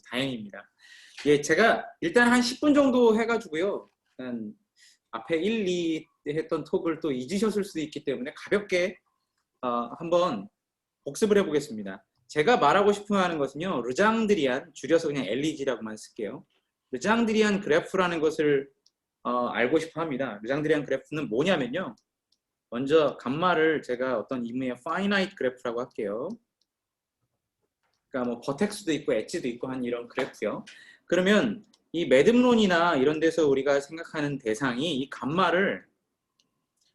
다행입니다. 예, 제가 일단 한 10분 정도 해가지고요. 일단 앞에 1, 2 했던 톡을 또 잊으셨을 수도 있기 때문에 가볍게 한번 복습을 해보겠습니다. 제가 말하고 싶어 하는 것은요. 르장드리안, 줄여서 그냥 LEG라고만 쓸게요. 르장드리안 그래프라는 것을 알고 싶어 합니다. 르장드리안 그래프는 뭐냐면요. 먼저 감마를 제가 어떤 임의의 finite 그래프라고 할게요. 그러니까 뭐 버텍스도 있고 엣지도 있고 한 이런 그래프요. 그러면 이 매듭론이나 이런 데서 우리가 생각하는 대상이 이 감마를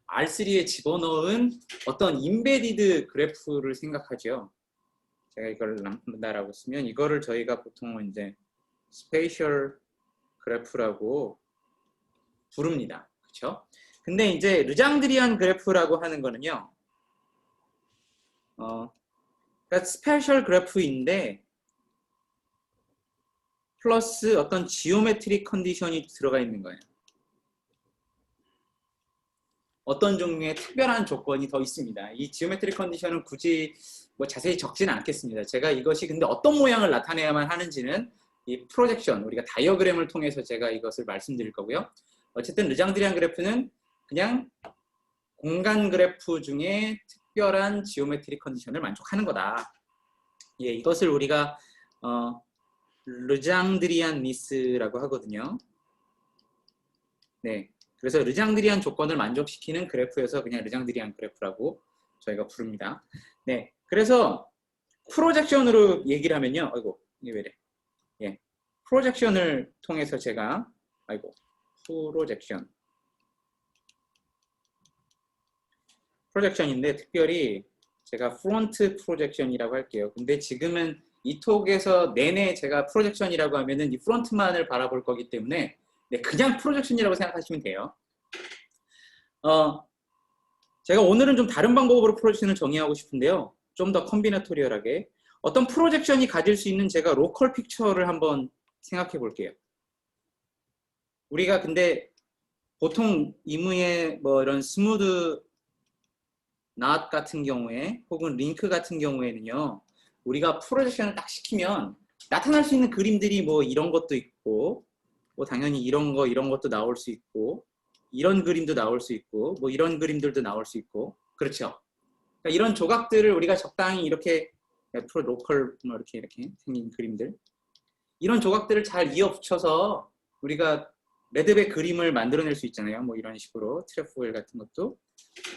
R3에 집어넣은 어떤 인베디드 그래프를 생각하죠. 제가 이걸 람다라고 쓰면 이거를 저희가 보통은 이제 스페이셜 그래프라고 부릅니다. 그렇죠? 근데 이제 르장드리안 그래프라고 하는 거는요. 그러니까 스페셜 그래프인데 플러스 어떤 지오메트릭 컨디션이 들어가 있는 거예요. 어떤 종류의 특별한 조건이 더 있습니다. 이 지오메트릭 컨디션은 굳이 뭐 자세히 적지는 않겠습니다. 제가 이것이 근데 어떤 모양을 나타내야만 하는지는 이 프로젝션, 우리가 다이어그램을 통해서 제가 이것을 말씀드릴 거고요. 어쨌든 르장드리안 그래프는 그냥 공간 그래프 중에 특별한 지오메트릭 컨디션을 만족하는 거다. 예, 이것을 우리가 르장드리안 니스라고 하거든요. 네, 그래서 르장드리안 조건을 만족시키는 그래프여서 그냥 르장드리안 그래프라고 저희가 부릅니다. 네, 그래서 프로젝션으로 얘기를 하면요. 아이고, 이게 왜래? 예, 프로젝션을 통해서 제가 프로젝션인데 특별히 제가 프론트 프로젝션이라고 할게요. 근데 지금은 이 톡에서 내내 제가 프로젝션이라고 하면은 이 프론트만을 바라볼 거기 때문에 네, 그냥 프로젝션이라고 생각하시면 돼요. 제가 오늘은 좀 다른 방법으로 프로젝션을 정의하고 싶은데요. 좀 더 컴비너토리얼하게 어떤 프로젝션이 가질 수 있는 제가 로컬 픽처를 한번 생각해 볼게요. 우리가 근데 보통 임의의 뭐 이런 스무드 낫 같은 경우에 혹은 링크 같은 경우에는요. 우리가 프로젝션을 딱 시키면 나타날 수 있는 그림들이 뭐 이런 것도 있고 뭐 당연히 이런 것도 나올 수 있고 이런 그림도 나올 수 있고 뭐 이런 그림들도 나올 수 있고 그렇죠. 그러니까 이런 조각들을 우리가 적당히 이렇게 프로 로컬 뭐 이렇게 생긴 그림들 이런 조각들을 잘 이어 붙여서 우리가 매듭의 그림을 만들어낼 수 있잖아요. 뭐 이런 식으로 트레포일 같은 것도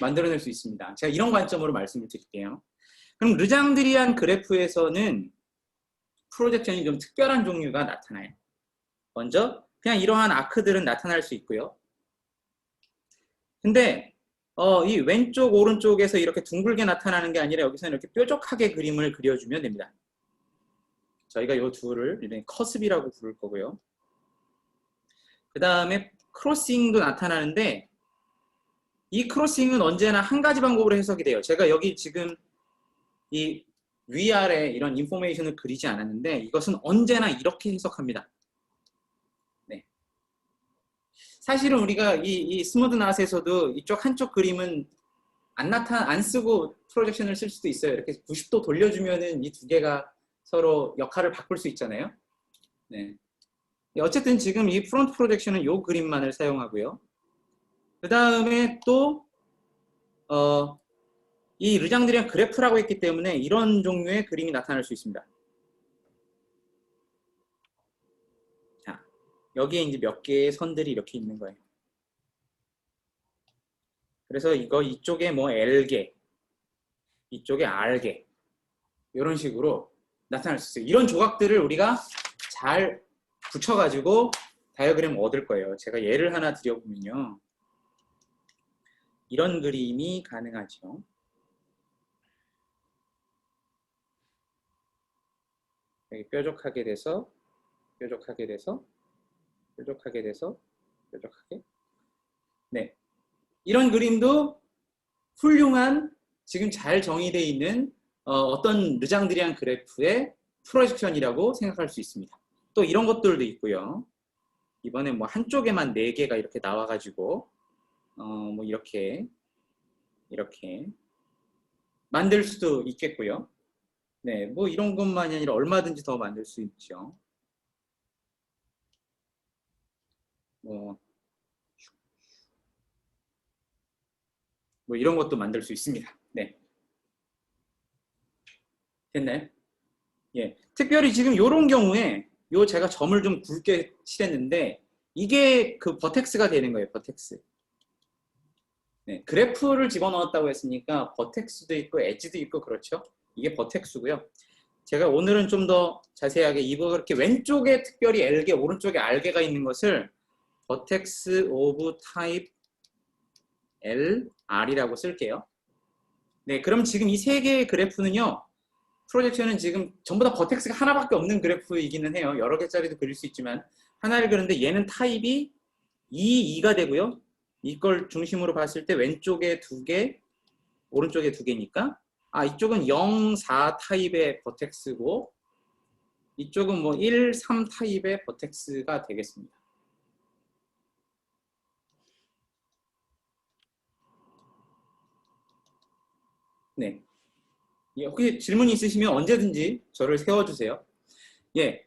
만들어낼 수 있습니다. 제가 이런 관점으로 말씀을 드릴게요. 그럼 르장드리안 그래프에서는 프로젝션이 좀 특별한 종류가 나타나요. 먼저 그냥 이러한 아크들은 나타날 수 있고요. 근데 이 왼쪽 오른쪽에서 이렇게 둥글게 나타나는 게 아니라 여기서는 이렇게 뾰족하게 그림을 그려주면 됩니다. 저희가 이 둘을 커스비라고 부를 거고요. 그 다음에 크로싱도 나타나는데 이 크로싱은 언제나 한 가지 방법으로 해석이 돼요. 제가 여기 지금 이 위아래 이런 인포메이션을 그리지 않았는데 이것은 언제나 이렇게 해석합니다. 네. 사실은 우리가 이 스무드 낫에서도 이쪽 한쪽 그림은 안 쓰고 프로젝션을 쓸 수도 있어요. 이렇게 90도 돌려주면은 이 두 개가 서로 역할을 바꿀 수 있잖아요. 네. 어쨌든 지금 이 프론트 프로젝션은 이 그림만을 사용하고요. 그 다음에 또 이 르장드리안 그래프라고 했기 때문에 이런 종류의 그림이 나타날 수 있습니다. 자, 여기에 이제 몇 개의 선들이 이렇게 있는 거예요. 그래서 이쪽에 뭐 L개, 이쪽에 R개 이런 식으로 나타날 수 있어요. 이런 조각들을 우리가 잘 붙여가지고 다이어그램을 얻을 거예요. 제가 예를 하나 드려보면요. 이런 그림이 가능하죠. 여기 뾰족하게 돼서 뾰족하게 돼서 뾰족하게 돼서 뾰족하게 네, 이런 그림도 훌륭한 지금 잘 정의되어 있는 어떤 르장드리안 그래프의 프로젝션이라고 생각할 수 있습니다. 또 이런 것들도 있고요. 이번에 뭐 한쪽에만 4개가 이렇게 나와가지고 뭐 이렇게 만들 수도 있겠고요. 네, 뭐 이런 것만이 아니라 얼마든지 더 만들 수 있죠. 뭐 이런 것도 만들 수 있습니다. 네. 됐나요? 예. 특별히 지금 이런 경우에 제가 점을 좀 굵게 칠했는데 이게 그 버텍스가 되는 거예요. 버텍스. 네. 그래프를 집어넣었다고 했으니까 버텍스도 있고 엣지도 있고 그렇죠. 이게 버텍스고요. 제가 오늘은 좀 더 자세하게 이렇게 왼쪽에 특별히 L개, 오른쪽에 R개가 있는 것을 버텍스 오브 타입 L, R이라고 쓸게요. 네, 그럼 지금 이 세 개의 그래프는요. 프로젝션은 지금 전부 다 버텍스가 하나밖에 없는 그래프이기는 해요. 여러 개짜리도 그릴 수 있지만 하나를 그렸는데 얘는 타입이 2, 2가 되고요. 이걸 중심으로 봤을 때 왼쪽에 2개, 오른쪽에 2개니까 이쪽은 0, 4 타입의 버텍스고 이쪽은 뭐 1, 3 타입의 버텍스가 되겠습니다. 네. 혹시 질문이 있으시면 언제든지 저를 세워주세요. 예.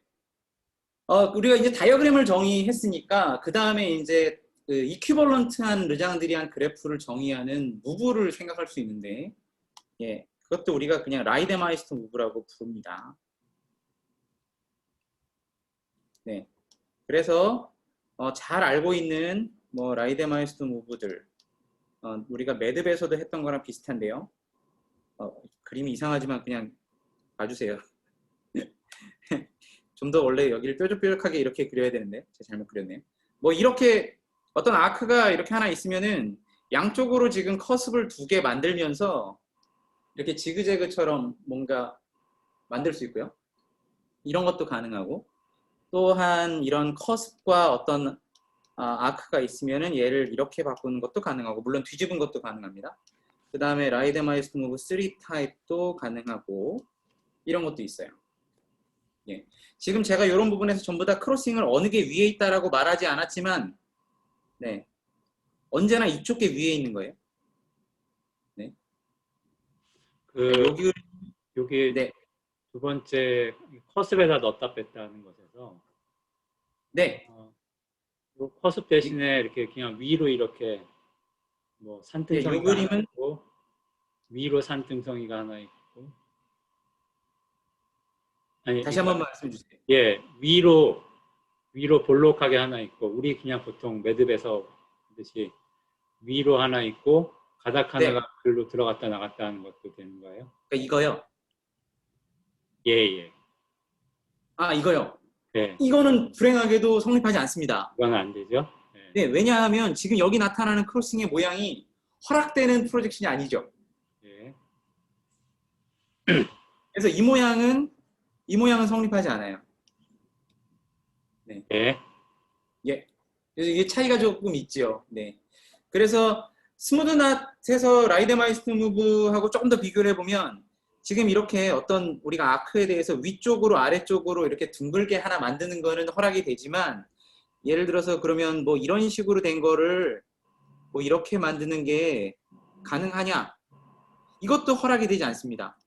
우리가 이제 다이어그램을 정의했으니까 그 다음에 이제 그 이퀴벌런트한 르장드리안 그래프를 정의하는 무브를 생각할 수 있는데, 예, 그것도 우리가 그냥 라이데마이스터 무브라고 부릅니다. 네. 그래서 잘 알고 있는 뭐 라이데마이스터 무브들, 우리가 매듭에서도 했던 거랑 비슷한데요. 그림이 이상하지만 그냥 봐주세요. 좀 더 원래 여기를 뾰족뾰족하게 이렇게 그려야 되는데 제가 잘못 그렸네요. 뭐 이렇게 어떤 아크가 이렇게 하나 있으면은 양쪽으로 지금 커습을 2개 만들면서 이렇게 지그재그처럼 뭔가 만들 수 있고요. 이런 것도 가능하고 또한 이런 커습과 어떤 아크가 있으면은 얘를 이렇게 바꾸는 것도 가능하고 물론 뒤집은 것도 가능합니다. 그 다음에 라이데마이스터 무브 3 타입도 가능하고 이런 것도 있어요. 예. 지금 제가 이런 부분에서 전부 다 크로싱을 어느 게 위에 있다라고 말하지 않았지만, 네, 언제나 이쪽 게 위에 있는 거예요. 네. 여기 네. 두 번째 커습에다 넣었다 뺐다 하는 것에서, 네. 커습 대신에 이렇게 그냥 위로 이렇게 뭐 산등성이가 이 그림은 있고 위로 산등성이가 하나 있고, 아니, 다시 한번 말씀해 주세요. 예, 위로 볼록하게 하나 있고, 우리 그냥 보통 매듭에서 하듯이 위로 하나 있고 가닥 하나가 네. 글로 들어갔다 나갔다 하는 것도 되는 거예요? 그러니까 이거요. 예. 이거요. 네. 이거는 불행하게도 성립하지 않습니다. 이건 안 되죠? 네, 왜냐하면 지금 여기 나타나는 크로싱의 모양이 허락되는 프로젝션이 아니죠. 예. 그래서 이 모양은 성립하지 않아요. 네. 예. 예. 그래서 이게 차이가 조금 있죠. 네. 그래서 스무드낫에서 라이데마이스터 무브하고 조금 더 비교를 해보면 지금 이렇게 어떤 우리가 아크에 대해서 위쪽으로 아래쪽으로 이렇게 둥글게 하나 만드는 거는 허락이 되지만 예를 들어서 그러면 뭐 이런 식으로 된 거를 뭐 이렇게 만드는 게 가능하냐? 이것도 허락이 되지 않습니다.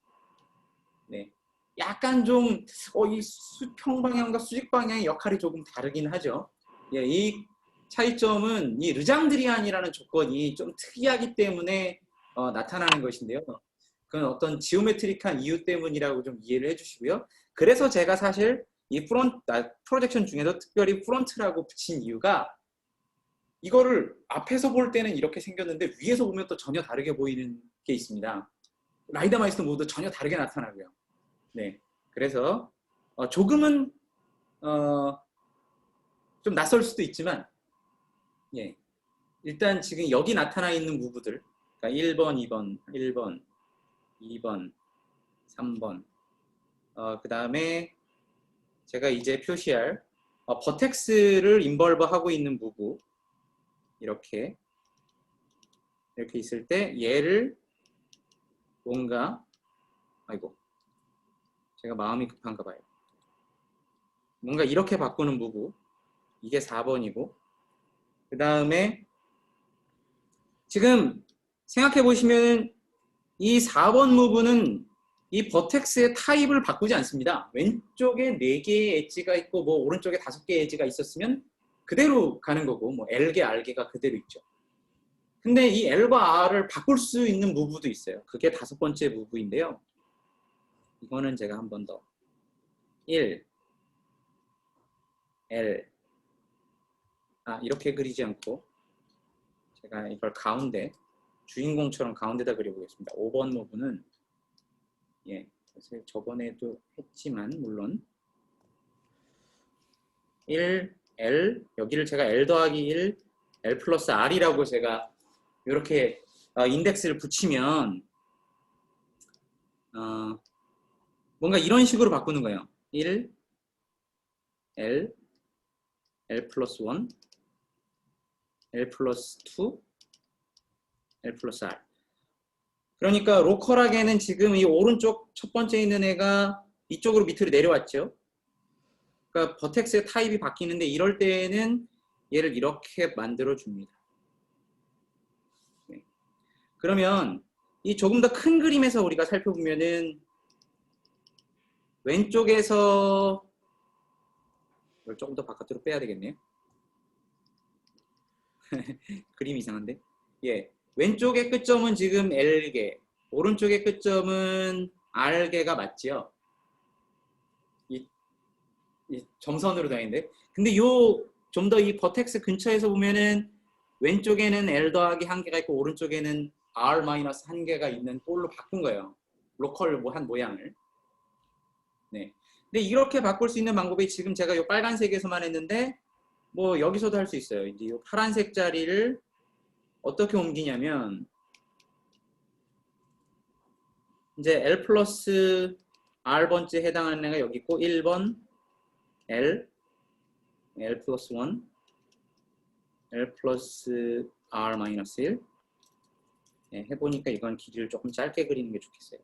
네. 약간 좀 이 수평 방향과 수직 방향의 역할이 조금 다르긴 하죠. 예, 이 차이점은 이 르장드리안이라는 조건이 좀 특이하기 때문에 나타나는 것인데요. 그건 어떤 지오메트릭한 이유 때문이라고 좀 이해를 해주시고요. 그래서 제가 사실 이 프로젝션 중에서 특별히 프론트라고 붙인 이유가 이거를 앞에서 볼 때는 이렇게 생겼는데 위에서 보면 또 전혀 다르게 보이는 게 있습니다. 라이더마이스터 모두 전혀 다르게 나타나고요. 네, 그래서 조금은 좀 낯설 수도 있지만 예, 일단 지금 여기 나타나 있는 무브들 그러니까 1번, 2번, 1번, 2번, 3번 그 다음에 제가 이제 표시할 버텍스를 인벌브하고 있는 무브 이렇게 있을 때 얘를 뭔가 제가 마음이 급한가 봐요. 뭔가 이렇게 바꾸는 무브 이게 4번이고 그 다음에 지금 생각해 보시면 이 4번 무브는 이 버텍스의 타입을 바꾸지 않습니다. 왼쪽에 4개의 엣지가 있고 뭐 오른쪽에 5개의 엣지가 있었으면 그대로 가는 거고 뭐 L개, R개가 그대로 있죠. 근데 이 L과 R을 바꿀 수 있는 무브도 있어요. 그게 5번째 무브인데요. 이거는 제가 한 번 더 1, L 이렇게 그리지 않고 제가 이걸 가운데 주인공처럼 가운데다 그려보겠습니다. 5번 무브는 사실 저번에도 했지만 물론 1, L 여기를 제가 L 더하기 1, L 플러스 R이라고 제가 이렇게 인덱스를 붙이면 뭔가 이런 식으로 바꾸는 거예요. 1, L, L 플러스 1, L 플러스 2, L 플러스 R. 그러니까 로컬하게는 지금 이 오른쪽 첫 번째 있는 애가 이쪽으로 밑으로 내려왔죠. 그러니까 버텍스의 타입이 바뀌는데 이럴 때에는 얘를 이렇게 만들어 줍니다. 네. 그러면 이 조금 더 큰 그림에서 우리가 살펴보면은 왼쪽에서 이걸 조금 더 바깥으로 빼야 되겠네요. 그림이 이상한데? 왼쪽의 끝점은 지금 L개, 오른쪽의 끝점은 R개가 맞지요? 이 점선으로 다니는데. 근데 좀 더 이 버텍스 근처에서 보면은 왼쪽에는 L 더하기 1개가 있고 오른쪽에는 R 마이너스 1개가 있는 꼴로 바꾼 거예요. 로컬 한 모양을. 네. 근데 이렇게 바꿀 수 있는 방법이 지금 제가 이 빨간색에서만 했는데 뭐 여기서도 할 수 있어요. 이제 이 파란색 자리를 어떻게 옮기냐면 이제 L 플러스 R번째 해당하는 애가 여기 있고 1번 L 플러스 1 L 플러스 R 마이너스 1 해보니까 이건 길이를 조금 짧게 그리는 게 좋겠어요.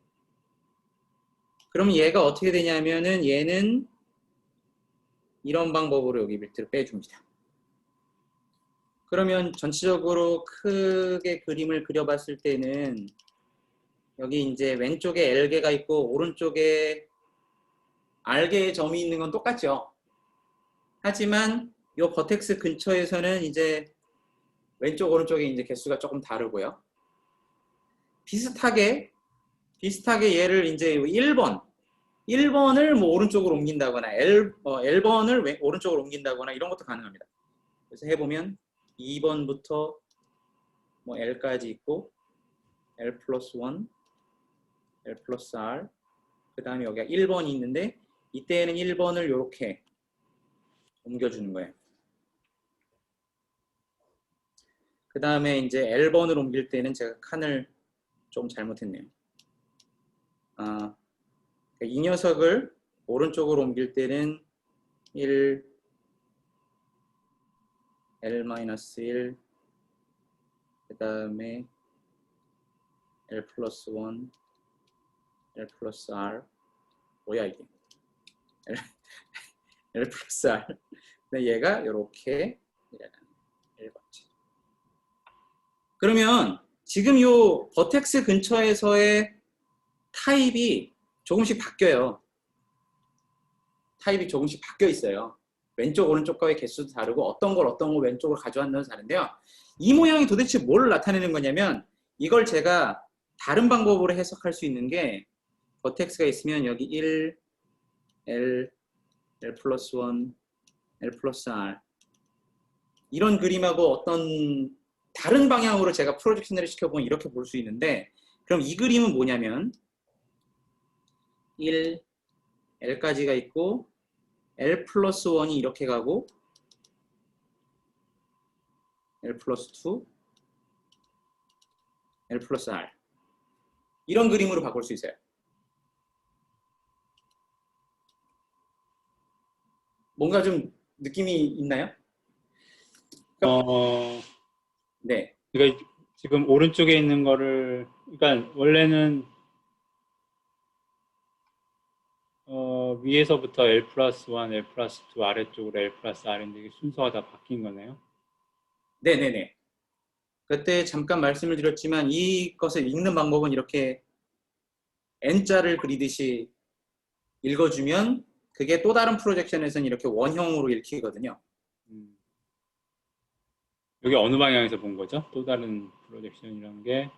그럼 얘가 어떻게 되냐면은 얘는 이런 방법으로 여기 밑으로 빼줍니다. 그러면 전체적으로 크게 그림을 그려봤을 때는 여기 이제 왼쪽에 L개가 있고 오른쪽에 R개의 점이 있는 건 똑같죠. 하지만 이 버텍스 근처에서는 이제 왼쪽 오른쪽에 이제 개수가 조금 다르고요. 비슷하게 얘를 이제 1번을 뭐 오른쪽으로 옮긴다거나 L번을 오른쪽으로 옮긴다거나 이런 것도 가능합니다. 그래서 해보면 2번부터 뭐 L까지 있고 L 플러스 1, L 플러스 R 그 다음에 여기가 1번이 있는데 이때에는 1번을 이렇게 옮겨주는 거예요. 그 다음에 이제 L번을 옮길 때는 제가 칸을 좀 잘못했네요. 이 녀석을 오른쪽으로 옮길 때는 1, L-1, 그 다음에 L 플러스 1, L 플러스 R, 뭐야 이게? L 플러스 R. 근데 얘가 이렇게 1번째. 그러면 지금 이 버텍스 근처에서의 타입이 조금씩 바뀌어요. 타입이 조금씩 바뀌어 있어요. 왼쪽 오른쪽과의 개수도 다르고 어떤 걸 왼쪽으로 가져왔는 다른데요. 이 모양이 도대체 뭘 나타내는 거냐면 이걸 제가 다른 방법으로 해석할 수 있는 게 버텍스가 있으면 여기 1, L 플러스 1, L 플러스 R 이런 그림하고 어떤 다른 방향으로 제가 프로젝션을 시켜보면 이렇게 볼 수 있는데 그럼 이 그림은 뭐냐면 1, L까지가 있고 L 플러스 1이 이렇게 가고 L 플러스 2, L 플러스 R 이런 그림으로 바꿀 수 있어요. 뭔가 좀 느낌이 있나요? 네. 그러니까 지금 오른쪽에 있는 거를 그러니까 원래는 위에서부터 L 플러스 1, L 플러스 2 아래쪽으로 L 플러스 R인데 이게 순서가 다 바뀐 거네요. 네네네. 그때 잠깐 말씀을 드렸지만 이것을 읽는 방법은 이렇게 N자를 그리듯이 읽어주면 그게 또 다른 프로젝션에서는 이렇게 원형으로 읽히거든요. 여기 어느 방향에서 본 거죠? 또 다른 프로젝션이라는 게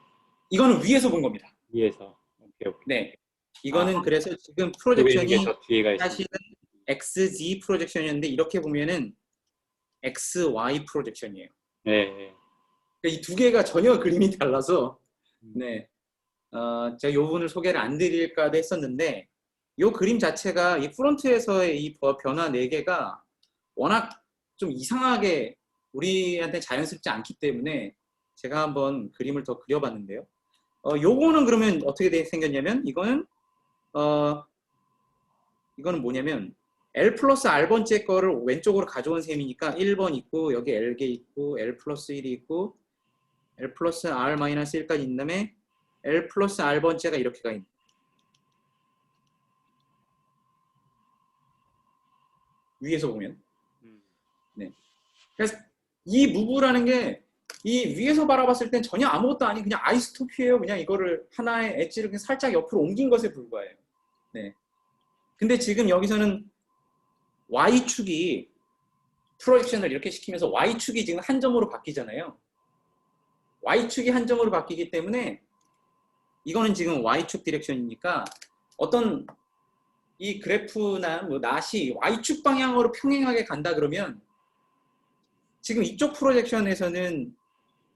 이거는 위에서 본 겁니다. 위에서. 오케이, 오케이. 네. 아, 이거는 그래서 지금 쪽에 있는 게 프로젝션이 저 뒤에가 있습니다. 사실은 XZ 프로젝션이었는데 이렇게 보면은 XY 프로젝션이에요. 네, 네. 이 두 개가 전혀 그림이 달라서 음, 네. 제가 이 부분을 소개를 안 드릴까 했었는데 이 그림 자체가 이 프론트에서의 이 변화 4개가 워낙 좀 이상하게 우리한테 자연스럽지 않기 때문에 제가 한번 그림을 더 그려봤는데요. 요거는 그러면 어떻게 생겼냐면 이거는 뭐냐면 L 플러스 R번째 거를 왼쪽으로 가져온 셈이니까 1번 있고 여기 L개 있고 L 플러스 1이 있고 L 플러스 R 마이너스 1까지 있는 다음에 L 플러스 R번째가 이렇게 가 있는 위에서 보면 네. 그래서 이 무브라는 게 이 위에서 바라봤을 땐 전혀 아무것도 아닌 그냥 아이스토피예요. 그냥 이거를 하나의 엣지를 그냥 살짝 옆으로 옮긴 것에 불과해요. 네. 근데 지금 여기서는 Y축이 프로젝션을 이렇게 시키면서 Y축이 지금 한 점으로 바뀌잖아요. Y축이 한 점으로 바뀌기 때문에 이거는 지금 Y축 디렉션이니까 어떤 이 그래프나 뭐 낫이 Y축 방향으로 평행하게 간다 그러면 지금 이쪽 프로젝션에서는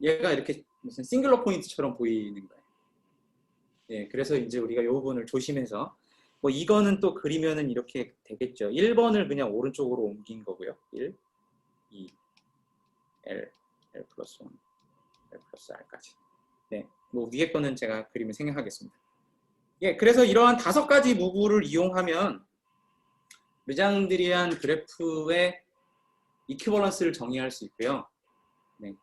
얘가 이렇게 무슨 싱글러 포인트처럼 보이는 거예요. 예, 그래서 이제 우리가 이 부분을 조심해서 뭐 이거는 또 그리면은 이렇게 되겠죠. 1번을 그냥 오른쪽으로 옮긴 거고요. 1, 2, L, L 플러스 1, L 플러스 R까지. 네, 뭐 위에 거는 제가 그림을 생략하겠습니다. 예, 그래서 이러한 5가지 무브를 이용하면 르장드리안 그래프의 이퀴벌런스를 정의할 수 있고요. 네,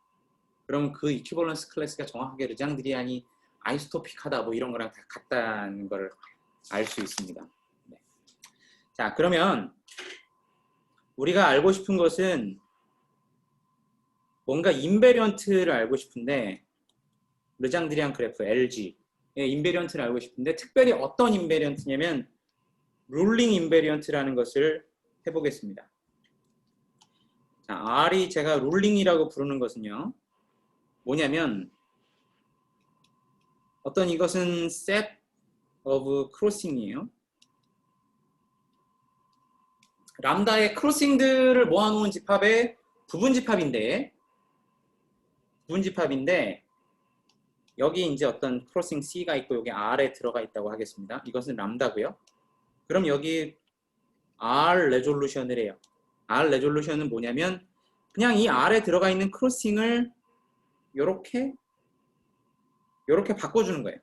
그럼 그 이퀴벌런스 클래스가 정확하게 르장드리안이 아이소토픽하다 뭐 이런 거랑 다 같다는 걸 알 수 있습니다. 네. 자, 그러면 우리가 알고 싶은 것은 뭔가 인베리언트를 알고 싶은데 르장드리안 그래프 LG의 인베리언트를 알고 싶은데 특별히 어떤 인베리언트냐면 룰링 인베리언트라는 것을 해보겠습니다. 자, R이 제가 룰링이라고 부르는 것은요. 뭐냐면 어떤 이것은 set of crossing이에요. 람다의 크로싱들을 모아놓은 집합의 부분 집합인데 여기 이제 어떤 크로싱 C가 있고 여기 R에 들어가 있다고 하겠습니다. 이것은 람다고요. 그럼 여기 R 레졸루션을 해요. R 레졸루션은 뭐냐면 그냥 이 R에 들어가 있는 크로싱을 요렇게 바꿔주는 거예요.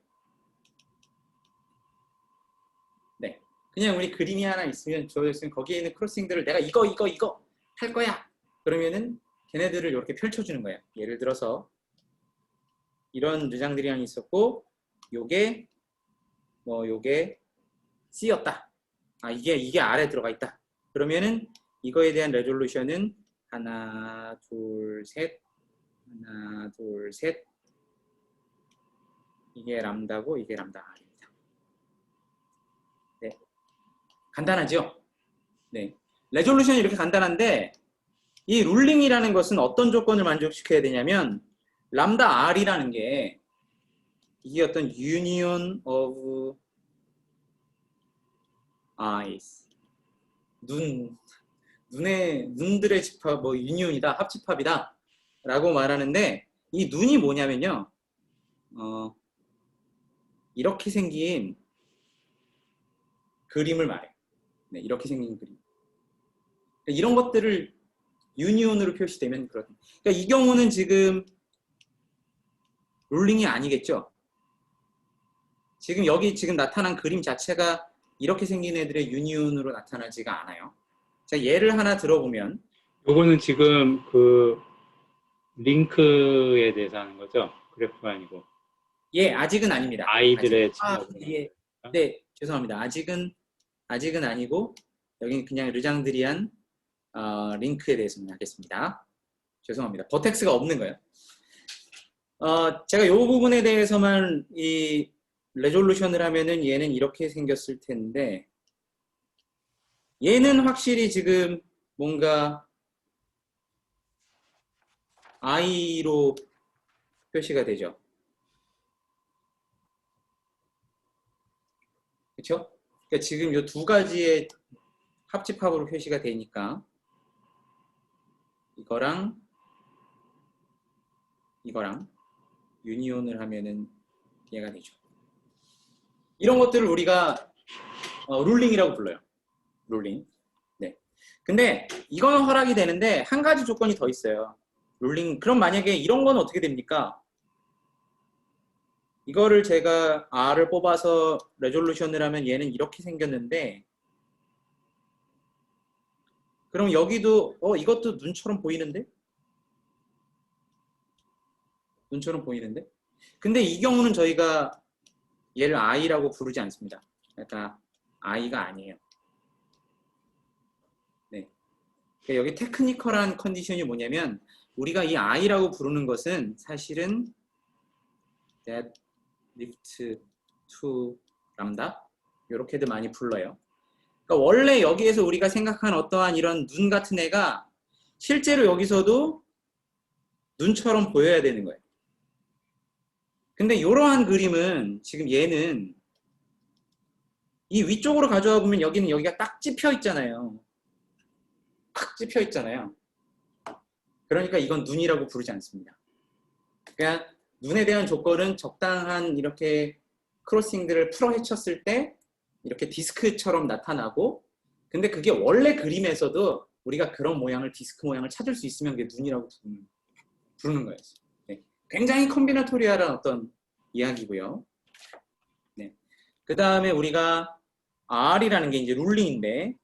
네, 그냥 우리 그림이 하나 있으면 거기에 있는 크로싱들을 내가 이거 할 거야. 그러면은 걔네들을 이렇게 펼쳐주는 거예요. 예를 들어서 이런 르장드리안이 있었고 요게 C였다. 이게 R에 들어가 있다. 그러면은 이거에 대한 레졸루션은 하나, 둘, 셋 이게 람다고 이게 람다 R입니다. 네. 간단하죠? 네. 레졸루션이 이렇게 간단한데 이 룰링이라는 것은 어떤 조건을 만족시켜야 되냐면 람다 R이라는 게 이게 어떤 union of eyes 눈들의 집합 뭐 유니온이다 합집합이다 라고 말하는데 이 눈이 뭐냐면요 이렇게 생긴 그림을 말해요. 네, 이렇게 생긴 그림. 이런 것들을 유니온으로 표시되면 그렇다. 그러니까 이 경우는 지금 룰링이 아니겠죠. 지금 여기 지금 나타난 그림 자체가 이렇게 생긴 애들의 유니온으로 나타나지가 않아요. 자, 예를 하나 들어보면 요거는 지금 그 링크에 대해서 하는 거죠? 그래프가 아니고. 예, 아직은 아닙니다. 아이들의 예. 네, 죄송합니다. 아직은 아니고 여기는 그냥 르장드리안 링크에 대해서만 하겠습니다. 죄송합니다. 버텍스가 없는 거예요. 제가 이 부분에 대해서만 이 레졸루션을 하면은 얘는 이렇게 생겼을 텐데 얘는 확실히 지금 뭔가 i로 표시가 되죠. 그렇죠? 그러니까 지금 이 두 가지의 합집합으로 표시가 되니까 이거랑 유니온을 하면은 얘가 되죠. 이런 것들을 우리가 룰링이라고 불러요. 룰링. 네. 근데 이거는 허락이 되는데 한 가지 조건이 더 있어요. 룰링. 그럼 만약에 이런 건 어떻게 됩니까? 이거를 제가 R을 뽑아서 레졸루션을 하면 얘는 이렇게 생겼는데, 그럼 여기도 이것도 눈처럼 보이는데? 눈처럼 보이는데? 근데 이 경우는 저희가 얘를 I라고 부르지 않습니다. 그러니까 I가 아니에요. 네. 그러니까 여기 테크니컬한 컨디션이 뭐냐면 우리가 이 I라고 부르는 것은 사실은 that lift to lambda 이렇게도 많이 불러요. 그러니까 원래 여기에서 우리가 생각한 어떠한 이런 눈 같은 애가 실제로 여기서도 눈처럼 보여야 되는 거예요. 근데 이러한 그림은 지금 얘는 이 위쪽으로 가져와 보면 여기는 여기가 딱 찝혀 있잖아요. 딱 찝혀 있잖아요. 그러니까 이건 눈이라고 부르지 않습니다. 그러니까 눈에 대한 조건은 적당한 이렇게 크로싱들을 풀어 헤쳤을 때 이렇게 디스크처럼 나타나고, 근데 그게 원래 그림에서도 우리가 그런 모양을, 디스크 모양을 찾을 수 있으면 그게 눈이라고 부르는 거예요. 네. 굉장히 컴비너토리얼한 어떤 이야기고요. 네. 그 다음에 우리가 R이라는 게 이제 룰링인데,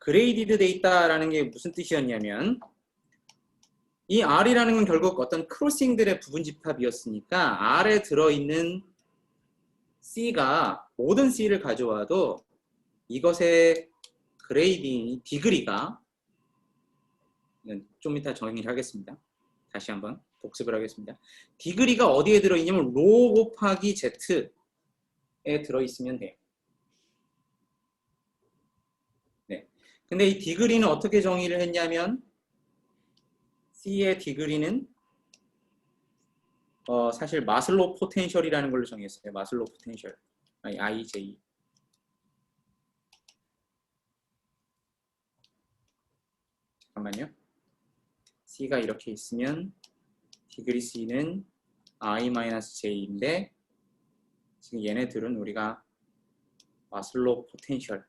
그레이디드 데이터라는 게 무슨 뜻이었냐면, 이 R이라는 건 결국 어떤 크로싱들의 부분 집합이었으니까 R에 들어있는 C가 모든 C를 가져와도 이것의 그레이딩, 디그리가, 좀 이따 정의를 하겠습니다. 다시 한번 복습을 하겠습니다. 디그리가 어디에 들어있냐면 로 곱하기 Z에 들어있으면 돼요. 네. 근데 이 디그리는 어떻게 정의를 했냐면 C의 디그리는 사실 마슬로우 포텐셜이라는 걸로 정했어요. 마슬로우 포텐셜. IJ. 잠깐만요. C가 이렇게 있으면 디그리 C는 I-J인데 지금 얘네들은 우리가 마슬로우 포텐셜이라고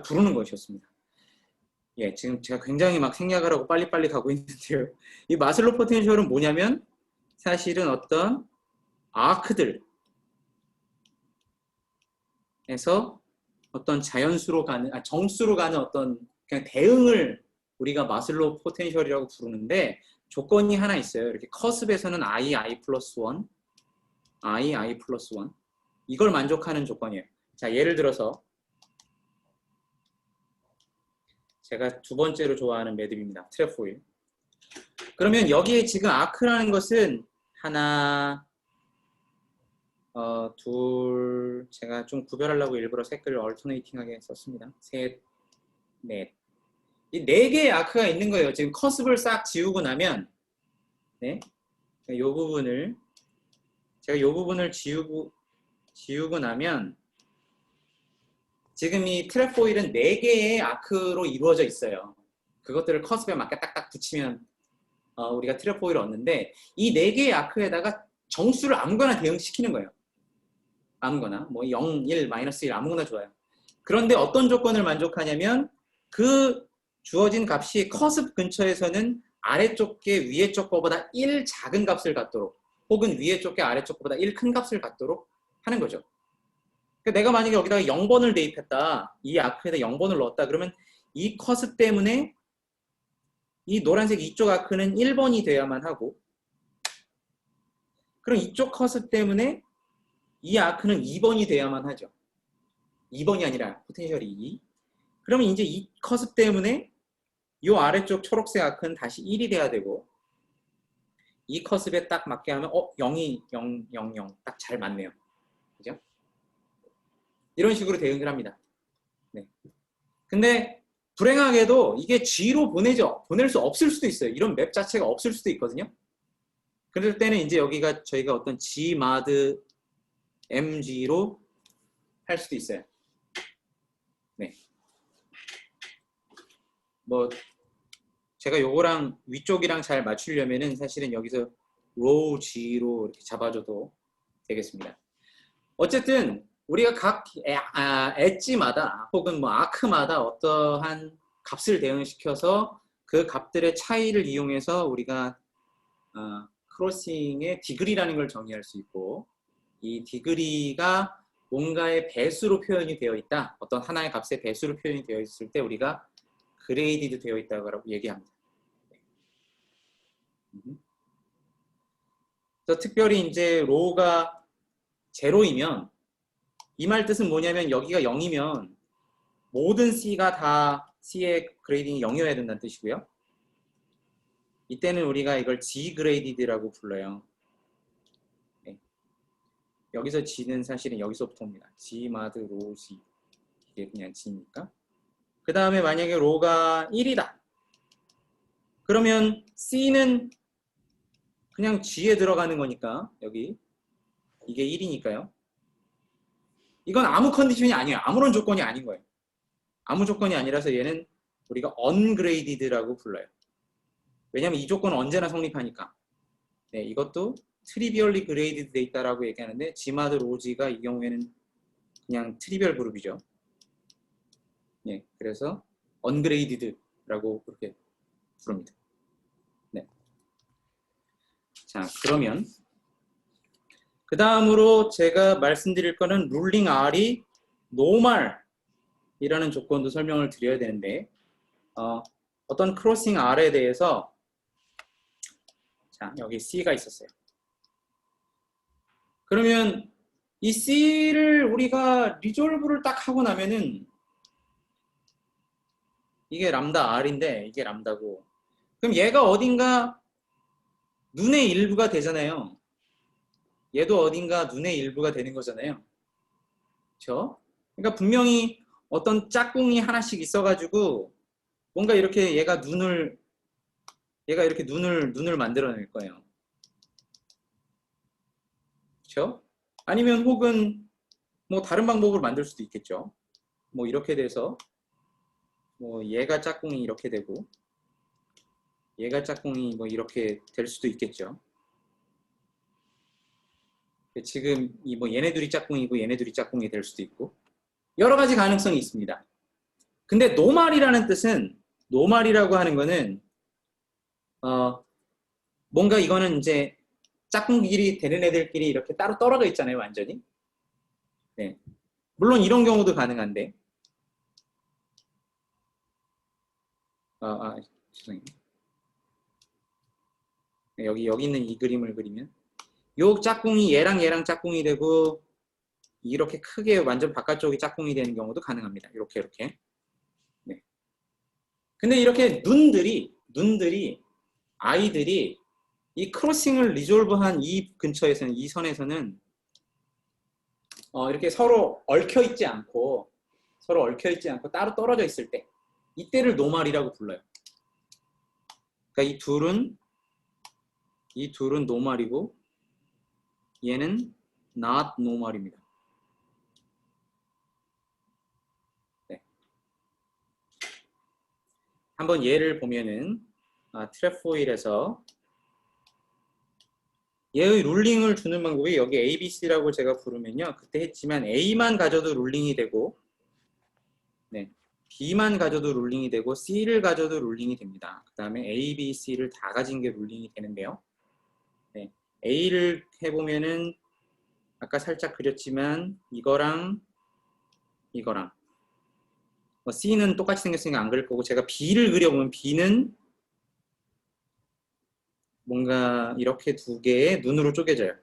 부르는 것이었습니다. 예, 지금 제가 굉장히 막 생략을 하고 빨리빨리 가고 있는데요. 이 마슬로우 포텐셜은 뭐냐면 사실은 어떤 아크들에서 어떤 자연수로 가는, 정수로 가는 어떤 그냥 대응을 우리가 마슬로우 포텐셜이라고 부르는데 조건이 하나 있어요. 이렇게 커습에서는 I 플러스 1, I 플러스 1 이걸 만족하는 조건이에요. 자, 예를 들어서 제가 두 번째로 좋아하는 매듭입니다. 트레포일. 그러면 여기에 지금 아크라는 것은 하나, 둘, 제가 좀 구별하려고 일부러 색깔을 얼터네이팅하게 썼습니다. 셋, 넷. 이 네 개의 아크가 있는 거예요. 지금 커습을 싹 지우고 나면, 네, 이 부분을 제가 이 부분을 지우고 나면 지금 이 트레포일은 4개의 아크로 이루어져 있어요. 그것들을 커습에 맞게 딱딱 붙이면 우리가 트레포일을 얻는데 이 4개의 아크에다가 정수를 아무거나 대응시키는 거예요. 아무거나. 뭐 0, 1, 마이너스 1 아무거나 좋아요. 그런데 어떤 조건을 만족하냐면 그 주어진 값이 커습 근처에서는 아래쪽 게 위에 쪽 거보다 1 작은 값을 갖도록 혹은 위에 쪽 게 아래쪽 거보다 1 큰 값을 갖도록 하는 거죠. 내가 만약에 여기다가 0번을 대입했다. 이 아크에다 0번을 넣었다. 그러면 이 커습 때문에 이 노란색 이쪽 아크는 1번이 돼야만 하고 그럼 이쪽 커습 때문에 이 아크는 2번이 돼야만 하죠. 2번이 아니라 포텐셜이 2. 그러면 이제 이 커습 때문에 이 아래쪽 초록색 아크는 다시 1이 돼야 되고 이 커습에 딱 맞게 하면 0이 0, 0, 0 딱 잘 맞네요. 그죠? 이런 식으로 대응을 합니다. 네. 근데 불행하게도 이게 G로 보낼 수 없을 수도 있어요. 이런 맵 자체가 없을 수도 있거든요. 그럴 때는 이제 여기가 저희가 어떤 Gmod MG로 할 수도 있어요. 네. 뭐 제가 요거랑 위쪽이랑 잘 맞추려면은 사실은 여기서 row G로 이렇게 잡아줘도 되겠습니다. 어쨌든 우리가 각 엣지마다 혹은 뭐 아크마다 어떠한 값을 대응시켜서 그 값들의 차이를 이용해서 우리가 크로싱의 디그리라는 걸 정의할 수 있고, 이 디그리가 뭔가의 배수로 표현이 되어 있다, 어떤 하나의 값의 배수로 표현이 되어 있을 때 우리가 그레이디드 되어 있다고 얘기합니다. 그래서 특별히 이제 로우가 제로이면 이 말 뜻은 뭐냐면 여기가 0이면 모든 C가 다 C의 그레이딩이 0이어야 된다는 뜻이고요. 이때는 우리가 이걸 G 그레이디드라고 불러요. 네. 여기서 G는 사실은 여기서부터 옵니다. Gmod row G. 이게 그냥 G니까. 그 다음에 만약에 로우가 1이다. 그러면 C는 그냥 G에 들어가는 거니까 여기 이게 1이니까요. 이건 아무 컨디션이 아니에요. 아무런 조건이 아닌 거예요. 아무 조건이 아니라서 얘는 우리가 ungraded라고 불러요. 왜냐하면 이 조건은 언제나 성립하니까. 네, 이것도 trivially graded 돼 있다라고 얘기하는데 Gmod row가 이 경우에는 그냥 트리비얼 그룹이죠. 네, 그래서 ungraded라고 그렇게 부릅니다. 네. 자, 그러면 그 다음으로 제가 말씀드릴 거는 룰링 R이 normal이라는 조건도 설명을 드려야 되는데 어떤 크로싱 R에 대해서 자, 여기 C가 있었어요. 그러면 이 C를 우리가 리졸브를 딱 하고 나면은 이게 람다 R인데 이게 람다고, 그럼 얘가 어딘가 눈의 일부가 되잖아요. 얘도 어딘가 눈의 일부가 되는 거잖아요. 그렇죠? 그러니까 분명히 어떤 짝꿍이 하나씩 있어가지고 뭔가 이렇게 얘가 이렇게 눈을 만들어낼 거예요. 그렇죠? 아니면 혹은 뭐 다른 방법으로 만들 수도 있겠죠. 뭐 이렇게 돼서 뭐 얘가 짝꿍이 이렇게 되고 얘가 짝꿍이 뭐 이렇게 될 수도 있겠죠. 지금 이 뭐 얘네들이 짝꿍이고 얘네들이 짝꿍이 될 수도 있고 여러 가지 가능성이 있습니다. 근데 노말이라는 뜻은, 노말이라고 하는 거는 뭔가 이거는 이제 짝꿍끼리 되는 애들끼리 이렇게 따로 떨어져 있잖아요, 완전히. 네. 물론 이런 경우도 가능한데 죄송해요. 여기 있는 이 그림을 그리면 요 짝꿍이 얘랑 짝꿍이 되고 이렇게 크게 완전 바깥쪽이 짝꿍이 되는 경우도 가능합니다. 이렇게. 네. 근데 이렇게 눈들이 아이들이 이 크로싱을 리졸브한 이 근처에서는, 이 선에서는 이렇게 서로 얽혀있지 않고 따로 떨어져 있을 때 이때를 노말이라고 불러요. 그러니까 이 둘은 노말이고 얘는 not normal입니다. 네. 한번 예를 보면은 트레포일에서 얘의 룰링을 주는 방법이 여기 ABC라고 제가 부르면요. 그때 했지만 A만 가져도 룰링이 되고 네, B만 가져도 룰링이 되고 C를 가져도 룰링이 됩니다. 그 다음에 A, B, C를 다 가진 게 룰링이 되는데요. 네, A를 해보면은 아까 살짝 그렸지만 이거랑 뭐 C는 똑같이 생겼으니까 안 그릴 거고, 제가 B를 그려보면 B는 뭔가 이렇게 두 개의 눈으로 쪼개져요.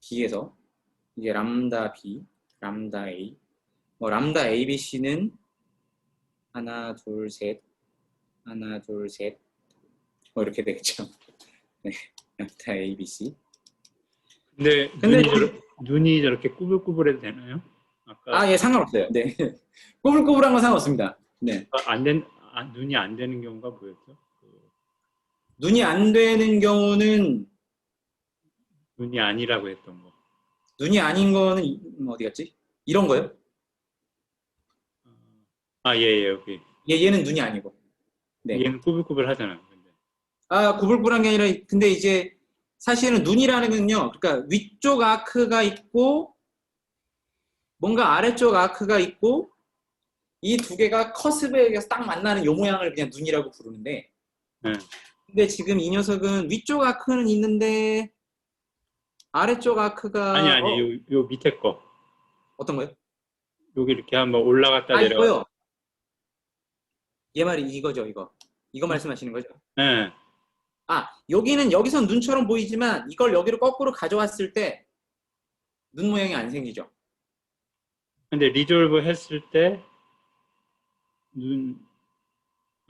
B에서 이게 람다 B, 람다 A, 뭐 람다 ABC는 하나, 둘, 셋, 뭐 이렇게 되겠죠. 네, 람다 ABC. 근데 눈이 저렇게 꾸불꾸불해도 되나요? 아까 예, 상관없어요. 네. 꼬불꼬불한 건 상관없습니다. 네. 눈이 안 되는 경우가 뭐였죠? 눈이 안 되는 경우는, 눈이 아니라고 했던 거. 눈이 아닌 거는, 어디 갔지? 이런 거요? 예, 여기. 얘는 눈이 아니고. 네. 얘는 꾸불꾸불 하잖아요. 근데. 구불구불한 게 아니라, 근데 이제, 사실은 눈이라는 건요, 그러니까 위쪽 아크가 있고, 뭔가 아래쪽 아크가 있고, 이 두 개가 커스브에서 딱 만나는 요 모양을 그냥 눈이라고 부르는데, 네. 근데 지금 이 녀석은 위쪽 아크는 있는데, 아래쪽 아크가, 아니, 요 밑에 거. 어떤 거요? 여기 이렇게 한번 올라갔다 내려갔다. 이거요. 얘 말이 이거죠, 이거. 이거 말씀하시는 거죠? 네. 여기는 여기선 눈처럼 보이지만 이걸 여기로 거꾸로 가져왔을 때 눈 모양이 안 생기죠. 근데 리졸브 했을 때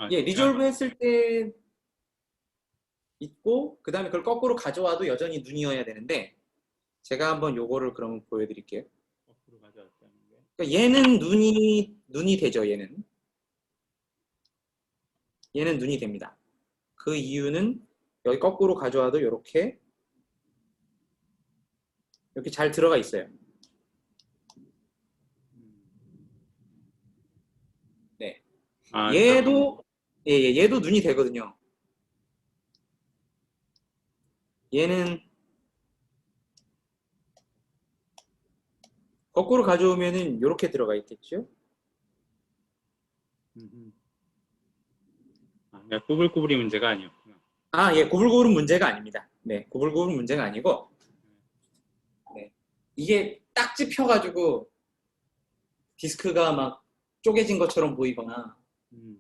리졸브 했을 때 있고 그 다음에 그걸 거꾸로 가져와도 여전히 눈이어야 되는데 제가 한번 요거를 그러면 보여드릴게요. 거꾸로 가져왔다는 게. 그러니까 얘는 눈이 되죠. 얘는 눈이 됩니다. 그 이유는 여기 거꾸로 가져와도 이렇게 잘 들어가 있어요. 네. 얘도 눈이 되거든요. 얘는 거꾸로 가져오면은 이렇게 들어가 있겠죠? 그러니까 꾸불꾸불이 문제가 아니었구나. 구불구불은 문제가 아닙니다. 네, 구불구불은 문제가 아니고, 네, 이게 딱 찝혀가지고 디스크가 막 쪼개진 것처럼 보이거나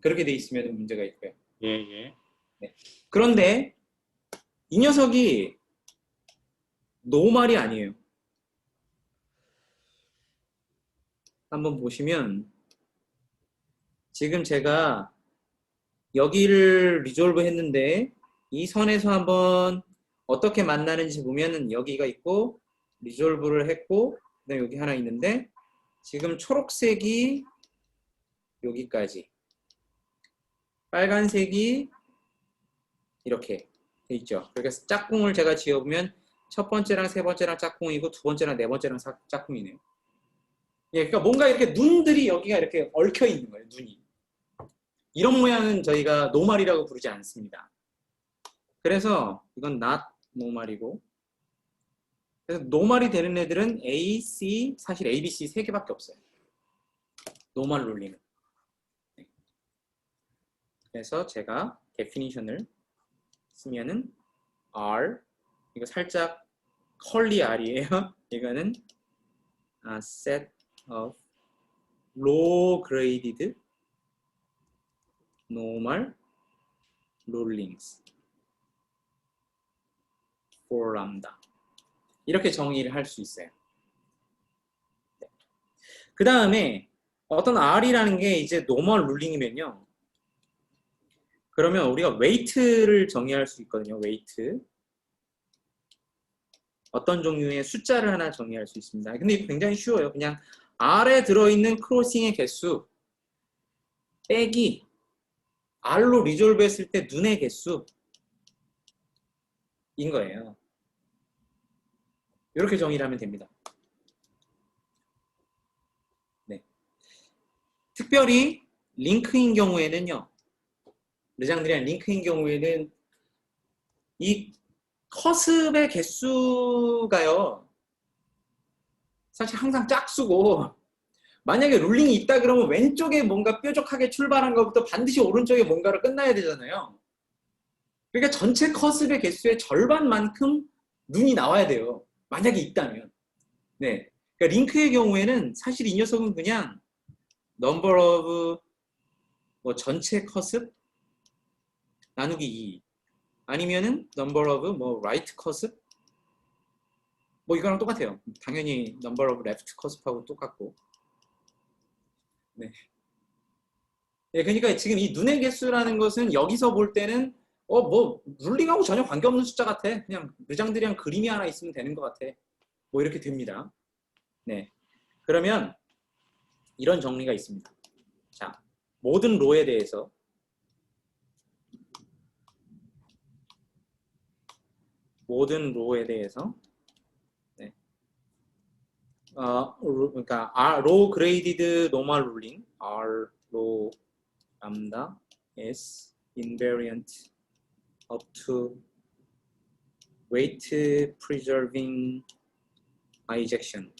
그렇게 돼 있으면 문제가 있고요. 예. 네. 그런데 이 녀석이 노말이 아니에요. 한번 보시면 지금 제가 여기를 리졸브 했는데 이 선에서 한번 어떻게 만나는지 보면은 여기가 있고 리졸브를 했고 그다음에 여기 하나 있는데 지금 초록색이 여기까지 빨간색이 이렇게 돼 있죠. 그래서 짝꿍을 제가 지어보면 첫 번째랑 세 번째랑 짝꿍이고 두 번째랑 네 번째랑 짝꿍이네요. 그러니까 뭔가 이렇게 눈들이 여기가 이렇게 얽혀 있는 거예요. 눈이. 이런 모양은 저희가 노말이라고 부르지 않습니다. 그래서 이건 not 노말이고 그래서 노말이 되는 애들은 A, C, 사실 A, B, C 세 개밖에 없어요. 노말 룰링은. 그래서 제가 definition을 쓰면은 R 이거 살짝 컬리 R이에요. 이거는 set of low graded normal rulings for lambda 이렇게 정의를 할 수 있어요. 네. 그 다음에 어떤 R이라는 게 이제 normal ruling이면요. 그러면 우리가 웨이트를 정의할 수 있거든요. 웨이트. 어떤 종류의 숫자를 하나 정의할 수 있습니다. 근데 이거 굉장히 쉬워요. 그냥 R에 들어있는 크로싱의 개수 빼기 R로 리졸브 했을 때 눈의 개수인 거예요. 이렇게 정의를 하면 됩니다. 네. 특별히 링크인 경우에는요. 르장드리안 링크인 경우에는 이 커습의 개수가요. 사실 항상 짝수고 만약에 룰링이 있다 그러면 왼쪽에 뭔가 뾰족하게 출발한 것부터 반드시 오른쪽에 뭔가로 끝나야 되잖아요. 그러니까 전체 커습의 개수의 절반만큼 눈이 나와야 돼요. 만약에 있다면. 네. 그러니까 링크의 경우에는 사실 이 녀석은 그냥 number of 전체 커습 나누기 2 아니면은 number of right 커습 이거랑 똑같아요. 당연히 number of left 커습하고 똑같고. 네. 네, 그러니까 지금 이 눈의 개수라는 것은 여기서 볼 때는 룰링하고 전혀 관계없는 숫자 같아. 그냥 르장드리안 그림이 하나 있으면 되는 것 같아. 이렇게 됩니다. 네. 그러면 이런 정리가 있습니다. 자, 모든 로에 대해서 네. 그러니까 로 그레이디드 노멀 룰링 R 로 람다 S invariant up to weight preserving bijection.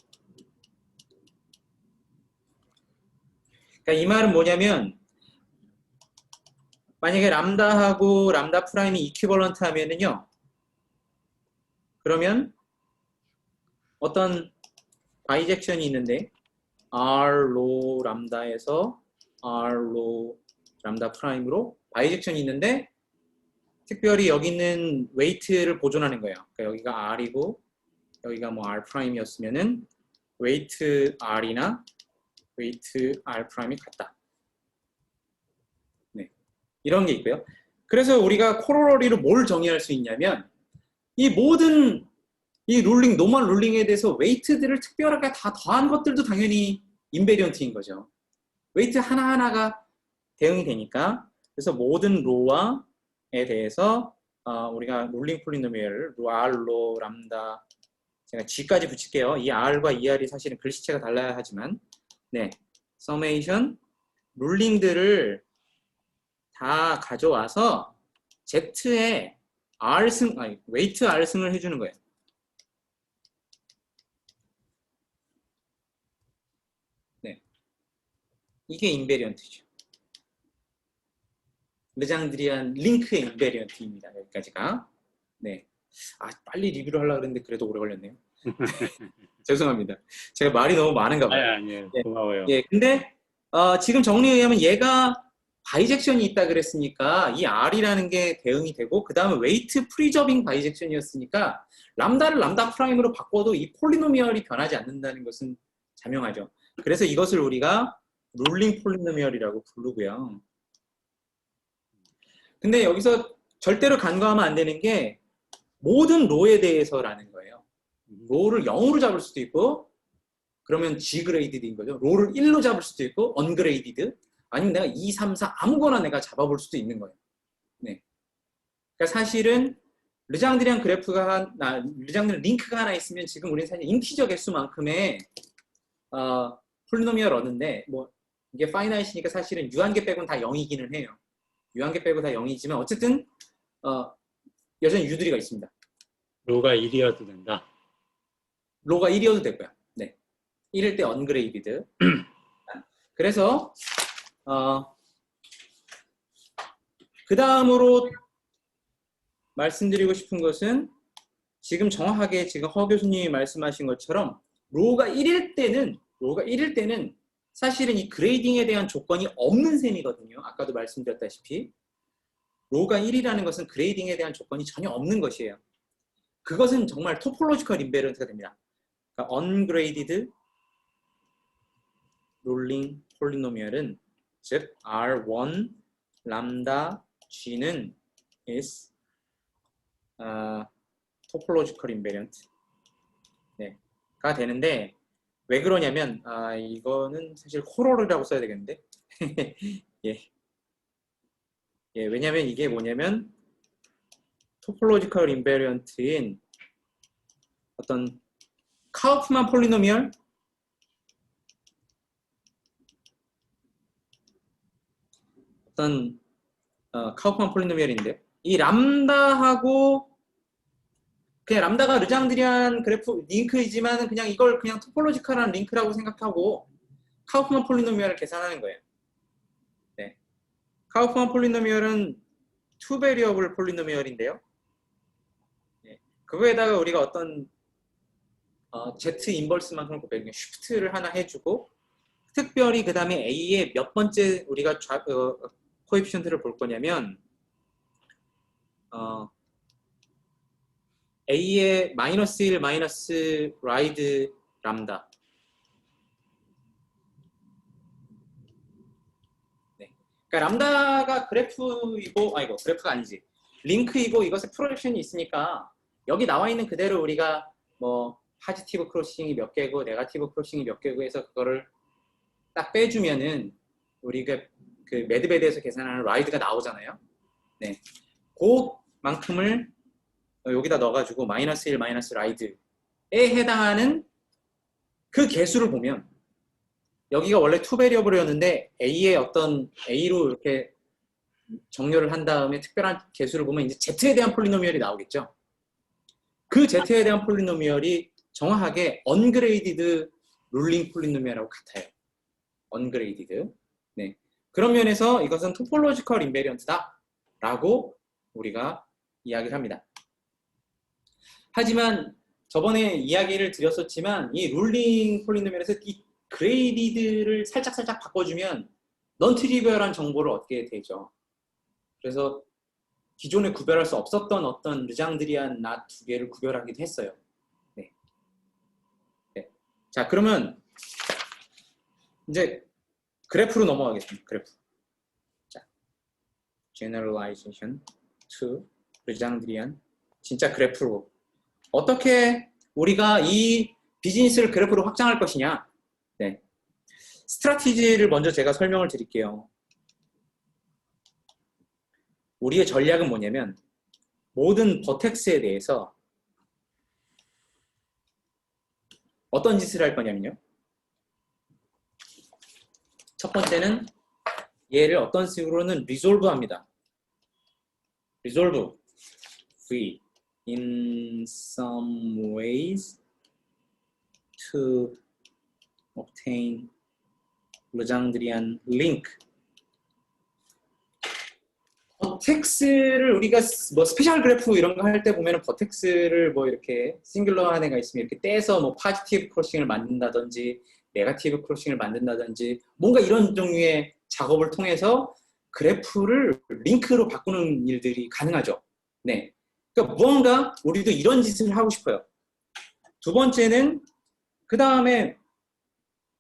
그러니까 이 말은 뭐냐면 만약에 람다하고 람다 프라임이 이퀴벌런트 하면은요. 그러면 어떤 바이젝션이 있는데 R로 람다에서 R로 람다 프라임으로 바이젝션이 있는데 특별히 여기 있는 웨이트를 보존하는 거예요. 그러니까 여기가 R이고 여기가 뭐 R 프라임이었으면은 웨이트 R이나 웨이트 R 프라임이 같다. 네. 이런 게 있고요. 그래서 우리가 코로러리로 뭘 정의할 수 있냐면 이 모든 이 룰링, 노멀 룰링에 대해서 웨이트들을 특별하게 다 더한 것들도 당연히 인베리언트인 거죠. 웨이트 하나하나가 대응이 되니까 그래서 모든 로와에 대해서 우리가 룰링 폴리노미얼, R로, 람다 제가 G까지 붙일게요. 이 R과 이 R이 사실은 글씨체가 달라야 하지만 네, 서메이션 룰링들을 다 가져와서 Z에 R승, 아니 웨이트 R승을 해주는 거예요. 이게 인베리언트죠. 르장드리안 링크의 인베리언트입니다. 여기까지가. 네. 빨리 리뷰를 하려고 했는데 그래도 오래 걸렸네요. 죄송합니다. 제가 말이 너무 많은가 봐요. 아니에요. 고마워요. 예, 근데 지금 정리에 의하면 얘가 바이젝션이 있다 그랬으니까 이 R이라는 게 대응이 되고 그 다음에 웨이트 프리저빙 바이젝션이었으니까 람다를 람다 프라임으로 바꿔도 이 폴리노미얼이 변하지 않는다는 것은 자명하죠. 그래서 이것을 우리가 룰링 폴리노미얼이라고 부르고요. 근데 여기서 절대로 간과하면 안 되는 게 모든 로에 대해서라는 거예요. 로를 0으로 잡을 수도 있고 그러면 G그레이디드인 거죠. 로를 1로 잡을 수도 있고 언그레이디드 아니면 내가 2, 3, 4 아무거나 내가 잡아볼 수도 있는 거예요. 네. 그러니까 사실은 르장드리안 그래프가 르장드리안 링크가 하나 있으면 지금 우리는 사실 인티저 개수만큼의 폴리노미얼 얻는데 뭐 이게 파이나이트니까 사실은 유한계 빼고는 다 0이기는 해요. 유한계 빼고 다 0이지만 어쨌든 여전히 유두리가 있습니다. 로가 1이어도 된다. 로가 1이어도 되고요. 네. 1일 때 언그레이디드. 그래서 그 다음으로 말씀드리고 싶은 것은 지금 정확하게 지금 허 교수님이 말씀하신 것처럼 로가 1일 때는 사실은 이 그레이딩에 대한 조건이 없는 셈이거든요. 아까도 말씀드렸다시피 로가 1이라는 것은 그레이딩에 대한 조건이 전혀 없는 것이에요. 그것은 정말 토폴로지컬 인베리언트가 됩니다. 그러니까 ungraded 롤링 폴리노미얼은 즉 R1 람다 G는 is 토폴로지컬 인베리언트 가 되는데 왜 그러냐면 이거는 사실 코로르라고 써야 되겠는데 예. 예, 왜냐면 이게 뭐냐면 토폴로지컬 인베리언트인 어떤 카우프만 폴리노미얼 어떤 카우프만 폴리노미얼인데 이 람다하고 그냥 람다가 르장드리안 그래프 링크이지만 그냥 이걸 그냥 토폴로지컬한 링크라고 생각하고 카우프만 폴리노미얼을 계산하는 거예요. 네. 카우프만 폴리노미얼은 투 베리어블 폴리노미얼인데요. 네. 그거에다가 우리가 어떤 Z 인버스만큼 쉬프트를 하나 해주고 특별히 그 다음에 A의 몇 번째 우리가 코에피션트를 볼 거냐면 A의 마이너스 1 마이너스 라이드 람다 네. 그러니까 람다가 그래프이고 그래프가 아니지 링크이고 이것에 프로젝션이 있으니까 여기 나와 있는 그대로 우리가 뭐 파지티브 크로싱이 몇 개고 네거티브 크로싱이 몇 개고 해서 그거를 딱 빼주면은 우리가 그 매드베드에서 계산하는 라이드가 나오잖아요. 네, 그만큼을 여기다 넣어가지고 마이너스 1 마이너스 라이드에 해당하는 그 개수를 보면 여기가 원래 2 베리어블이었는데 A의 어떤 A로 이렇게 정렬을 한 다음에 특별한 개수를 보면 이제 Z에 대한 폴리노미얼이 나오겠죠. 그 Z에 대한 폴리노미얼이 정확하게 언그레이디드 룰링 폴리노미얼하고 같아요. 언그레이디드. 네. 그런 면에서 이것은 토폴로지컬 인베리언트다 라고 우리가 이야기를 합니다. 하지만 저번에 이야기를 드렸었지만 이 룰링 폴리노미얼에서 이 그레이디드를 살짝 바꿔주면 넌 트리비얼한 정보를 얻게 되죠. 그래서 기존에 구별할 수 없었던 어떤 르장드리안 낫 두 개를 구별하기도 했어요. 네. 네. 자, 그러면 이제 그래프로 넘어가겠습니다. 그래프. 자, generalization to 르장드리안. 진짜 그래프로. 어떻게 우리가 이 비즈니스를 그래프로 확장할 것이냐. 네. 스트라티지를 먼저 제가 설명을 드릴게요. 우리의 전략은 뭐냐면 모든 버텍스에 대해서 어떤 짓을 할 거냐면요. 첫 번째는 얘를 어떤 식으로는 리졸브 합니다. 리졸브. We in some ways to obtain 르장드리안 링크. 버텍스를 우리가 뭐 스페셜 그래프 이런 거 할 때 보면은 버텍스를 뭐 이렇게 싱글러한 애가 있으면 이렇게 떼서 뭐 파지티브 크로싱을 만든다든지 네거티브 크로싱을 만든다든지 뭔가 이런 종류의 작업을 통해서 그래프를 링크로 바꾸는 일들이 가능하죠. 네. 그러니까 무언가 우리도 이런 짓을 하고 싶어요. 두 번째는 그 다음에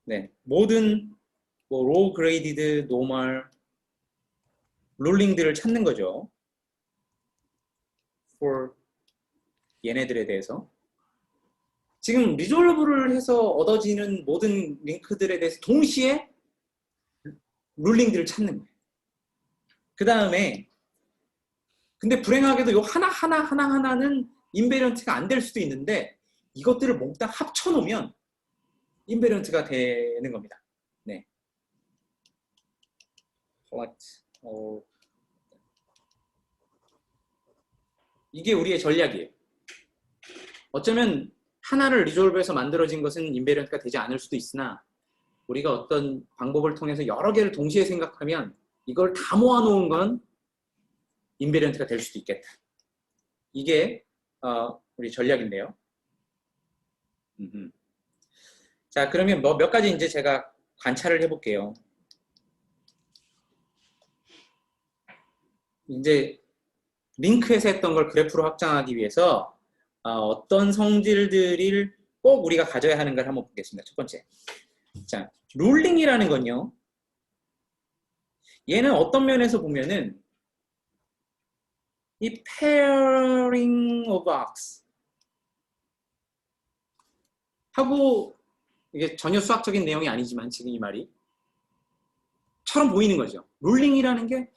네, 모든 뭐 로우 그레이디드, 노멀 룰링들을 찾는 거죠. for 얘네들에 대해서. 지금 리졸브를 해서 얻어지는 모든 링크들에 대해서 동시에 룰링들을 찾는 거예요. 그 다음에 근데 불행하게도 요 하나하나는 인베리언트가 안 될 수도 있는데 이것들을 몽땅 합쳐놓으면 인베리언트가 되는 겁니다. 네. 이게 우리의 전략이에요. 어쩌면 하나를 리졸브해서 만들어진 것은 인베리언트가 되지 않을 수도 있으나 우리가 어떤 방법을 통해서 여러 개를 동시에 생각하면 이걸 다 모아놓은 건 인베리언트가 될 수도 있겠다. 이게 우리 전략인데요. 자, 그러면 몇 가지 이제 제가 관찰을 해볼게요. 이제 링크에서 했던 걸 그래프로 확장하기 위해서 어떤 성질들을 꼭 우리가 가져야 하는 걸 한번 보겠습니다. 첫 번째. 자, 룰링이라는 건요. 얘는 어떤 면에서 보면은 이 pairing of arcs 하고 이게 전혀 수학적인 내용이 아니지만 지금 이 말이 처럼 보이는 거죠. 룰링이라는 게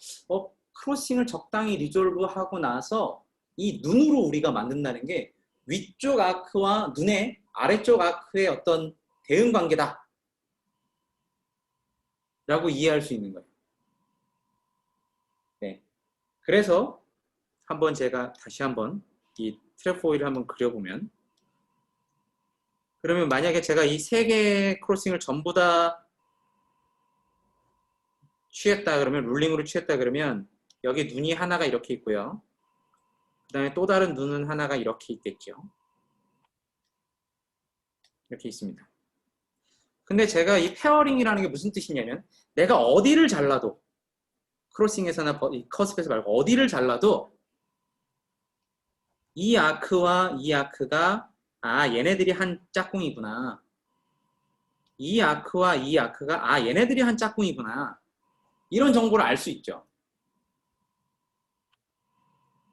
크로싱을 적당히 리졸브하고 나서 이 눈으로 우리가 만든다는 게 위쪽 아크와 눈의 아래쪽 아크의 어떤 대응 관계다 라고 이해할 수 있는 거예요. 네. 그래서 한번 제가 다시 한번 이 트레포일을 한번 그려보면 그러면 만약에 제가 이 세 개의 크로싱을 전부 다 취했다 그러면 룰링으로 취했다 그러면 여기 눈이 하나가 이렇게 있고요. 그 다음에 또 다른 눈은 하나가 이렇게 있겠죠. 이렇게 있습니다. 근데 제가 이 페어링이라는 게 무슨 뜻이냐면 내가 어디를 잘라도 크로싱에서나 커스프에서 말고 어디를 잘라도 이 아크와 이 아크가 얘네들이 한 짝꿍이구나. 이 아크와 이 아크가 얘네들이 한 짝꿍이구나. 이런 정보를 알 수 있죠.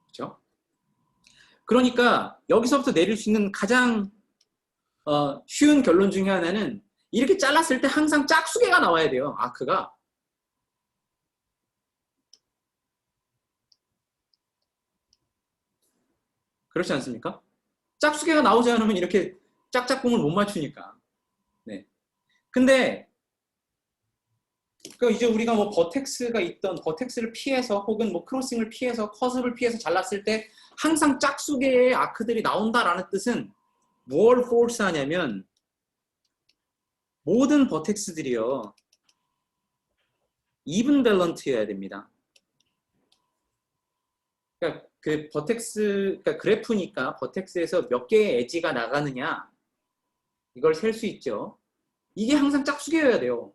그렇죠? 그러니까 여기서부터 내릴 수 있는 가장 쉬운 결론 중에 하나는 이렇게 잘랐을 때 항상 짝수개가 나와야 돼요. 아크가. 그렇지 않습니까? 짝수개가 나오지 않으면 이렇게 짝짝꿍을 못 맞추니까. 네. 근데 이제 우리가 뭐 버텍스가 있던 버텍스를 피해서 혹은 뭐 크로싱을 피해서 커습을 피해서 잘랐을 때 항상 짝수개의 아크들이 나온다라는 뜻은 뭘 force 하냐면 모든 버텍스들이요 even 밸런트여야 됩니다. 그러니까 그 버텍스, 그러니까 그래프니까 버텍스에서 몇 개의 엣지가 나가느냐 이걸 셀 수 있죠. 이게 항상 짝수개여야 돼요.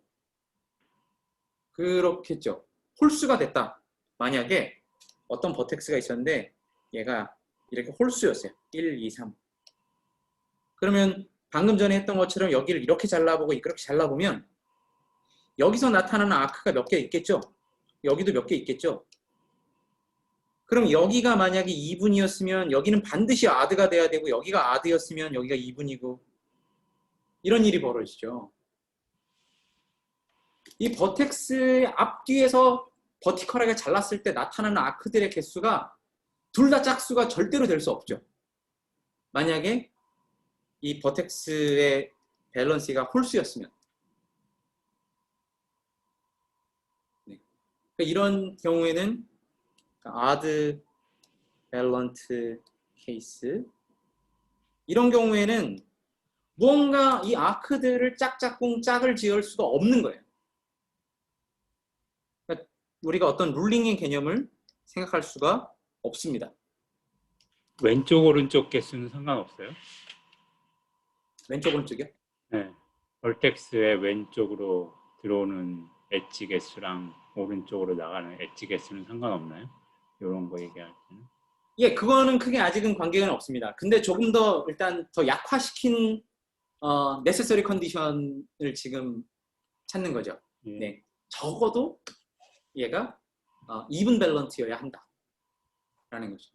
그렇겠죠. 홀수가 됐다. 만약에 어떤 버텍스가 있었는데 얘가 이렇게 홀수였어요. 1, 2, 3. 그러면 방금 전에 했던 것처럼 여기를 이렇게 잘라보고 이렇게 잘라보면 여기서 나타나는 아크가 몇 개 있겠죠? 여기도 몇 개 있겠죠? 그럼 여기가 만약에 2분이었으면 여기는 반드시 아드가 돼야 되고 여기가 아드였으면 여기가 2분이고 이런 일이 벌어지죠. 이 버텍스의 앞뒤에서 버티컬하게 잘랐을 때 나타나는 아크들의 개수가 둘 다 짝수가 절대로 될 수 없죠. 만약에 이 버텍스의 밸런스가 홀수였으면. 네. 이런 경우에는 아드 밸런트 케이스 이런 경우에는 무언가 이 아크들을 짝짝꿍 짝을 지을 수가 없는 거예요. 그러니까 우리가 어떤 룰링의 개념을 생각할 수가 없습니다. 왼쪽 오른쪽 개수는 상관없어요? 왼쪽 오른쪽이요? 네. 벌텍스의 왼쪽으로 들어오는 엣지 개수랑 오른쪽으로 나가는 엣지 개수는 상관없나요? 이런 거 얘기할 때는. 예, 그거는 크게 아직은 관계는 없습니다. 근데 조금 더 일단 더 약화시킨 necessary condition을 지금 찾는 거죠. 예. 네, 적어도 얘가 even 밸런트여야 한다라는 거죠.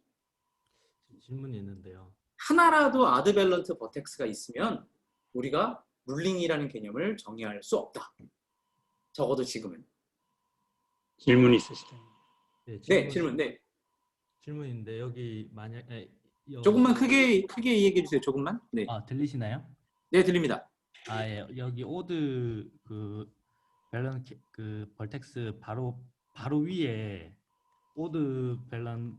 질문이 있는데요. 하나라도 아드 밸런트 버텍스가 있으면 우리가 룰링이라는 개념을 정의할 수 없다. 적어도 지금은. 질문 있으시죠? 네, 질문. 네. 질문인데 여기 만약 조금만 크게 얘기해 주세요. 조금만. 네. 들리시나요? 네, 들립니다. 예. 여기 오드 그 밸런 그 벌텍스 바로 위에 오드 밸런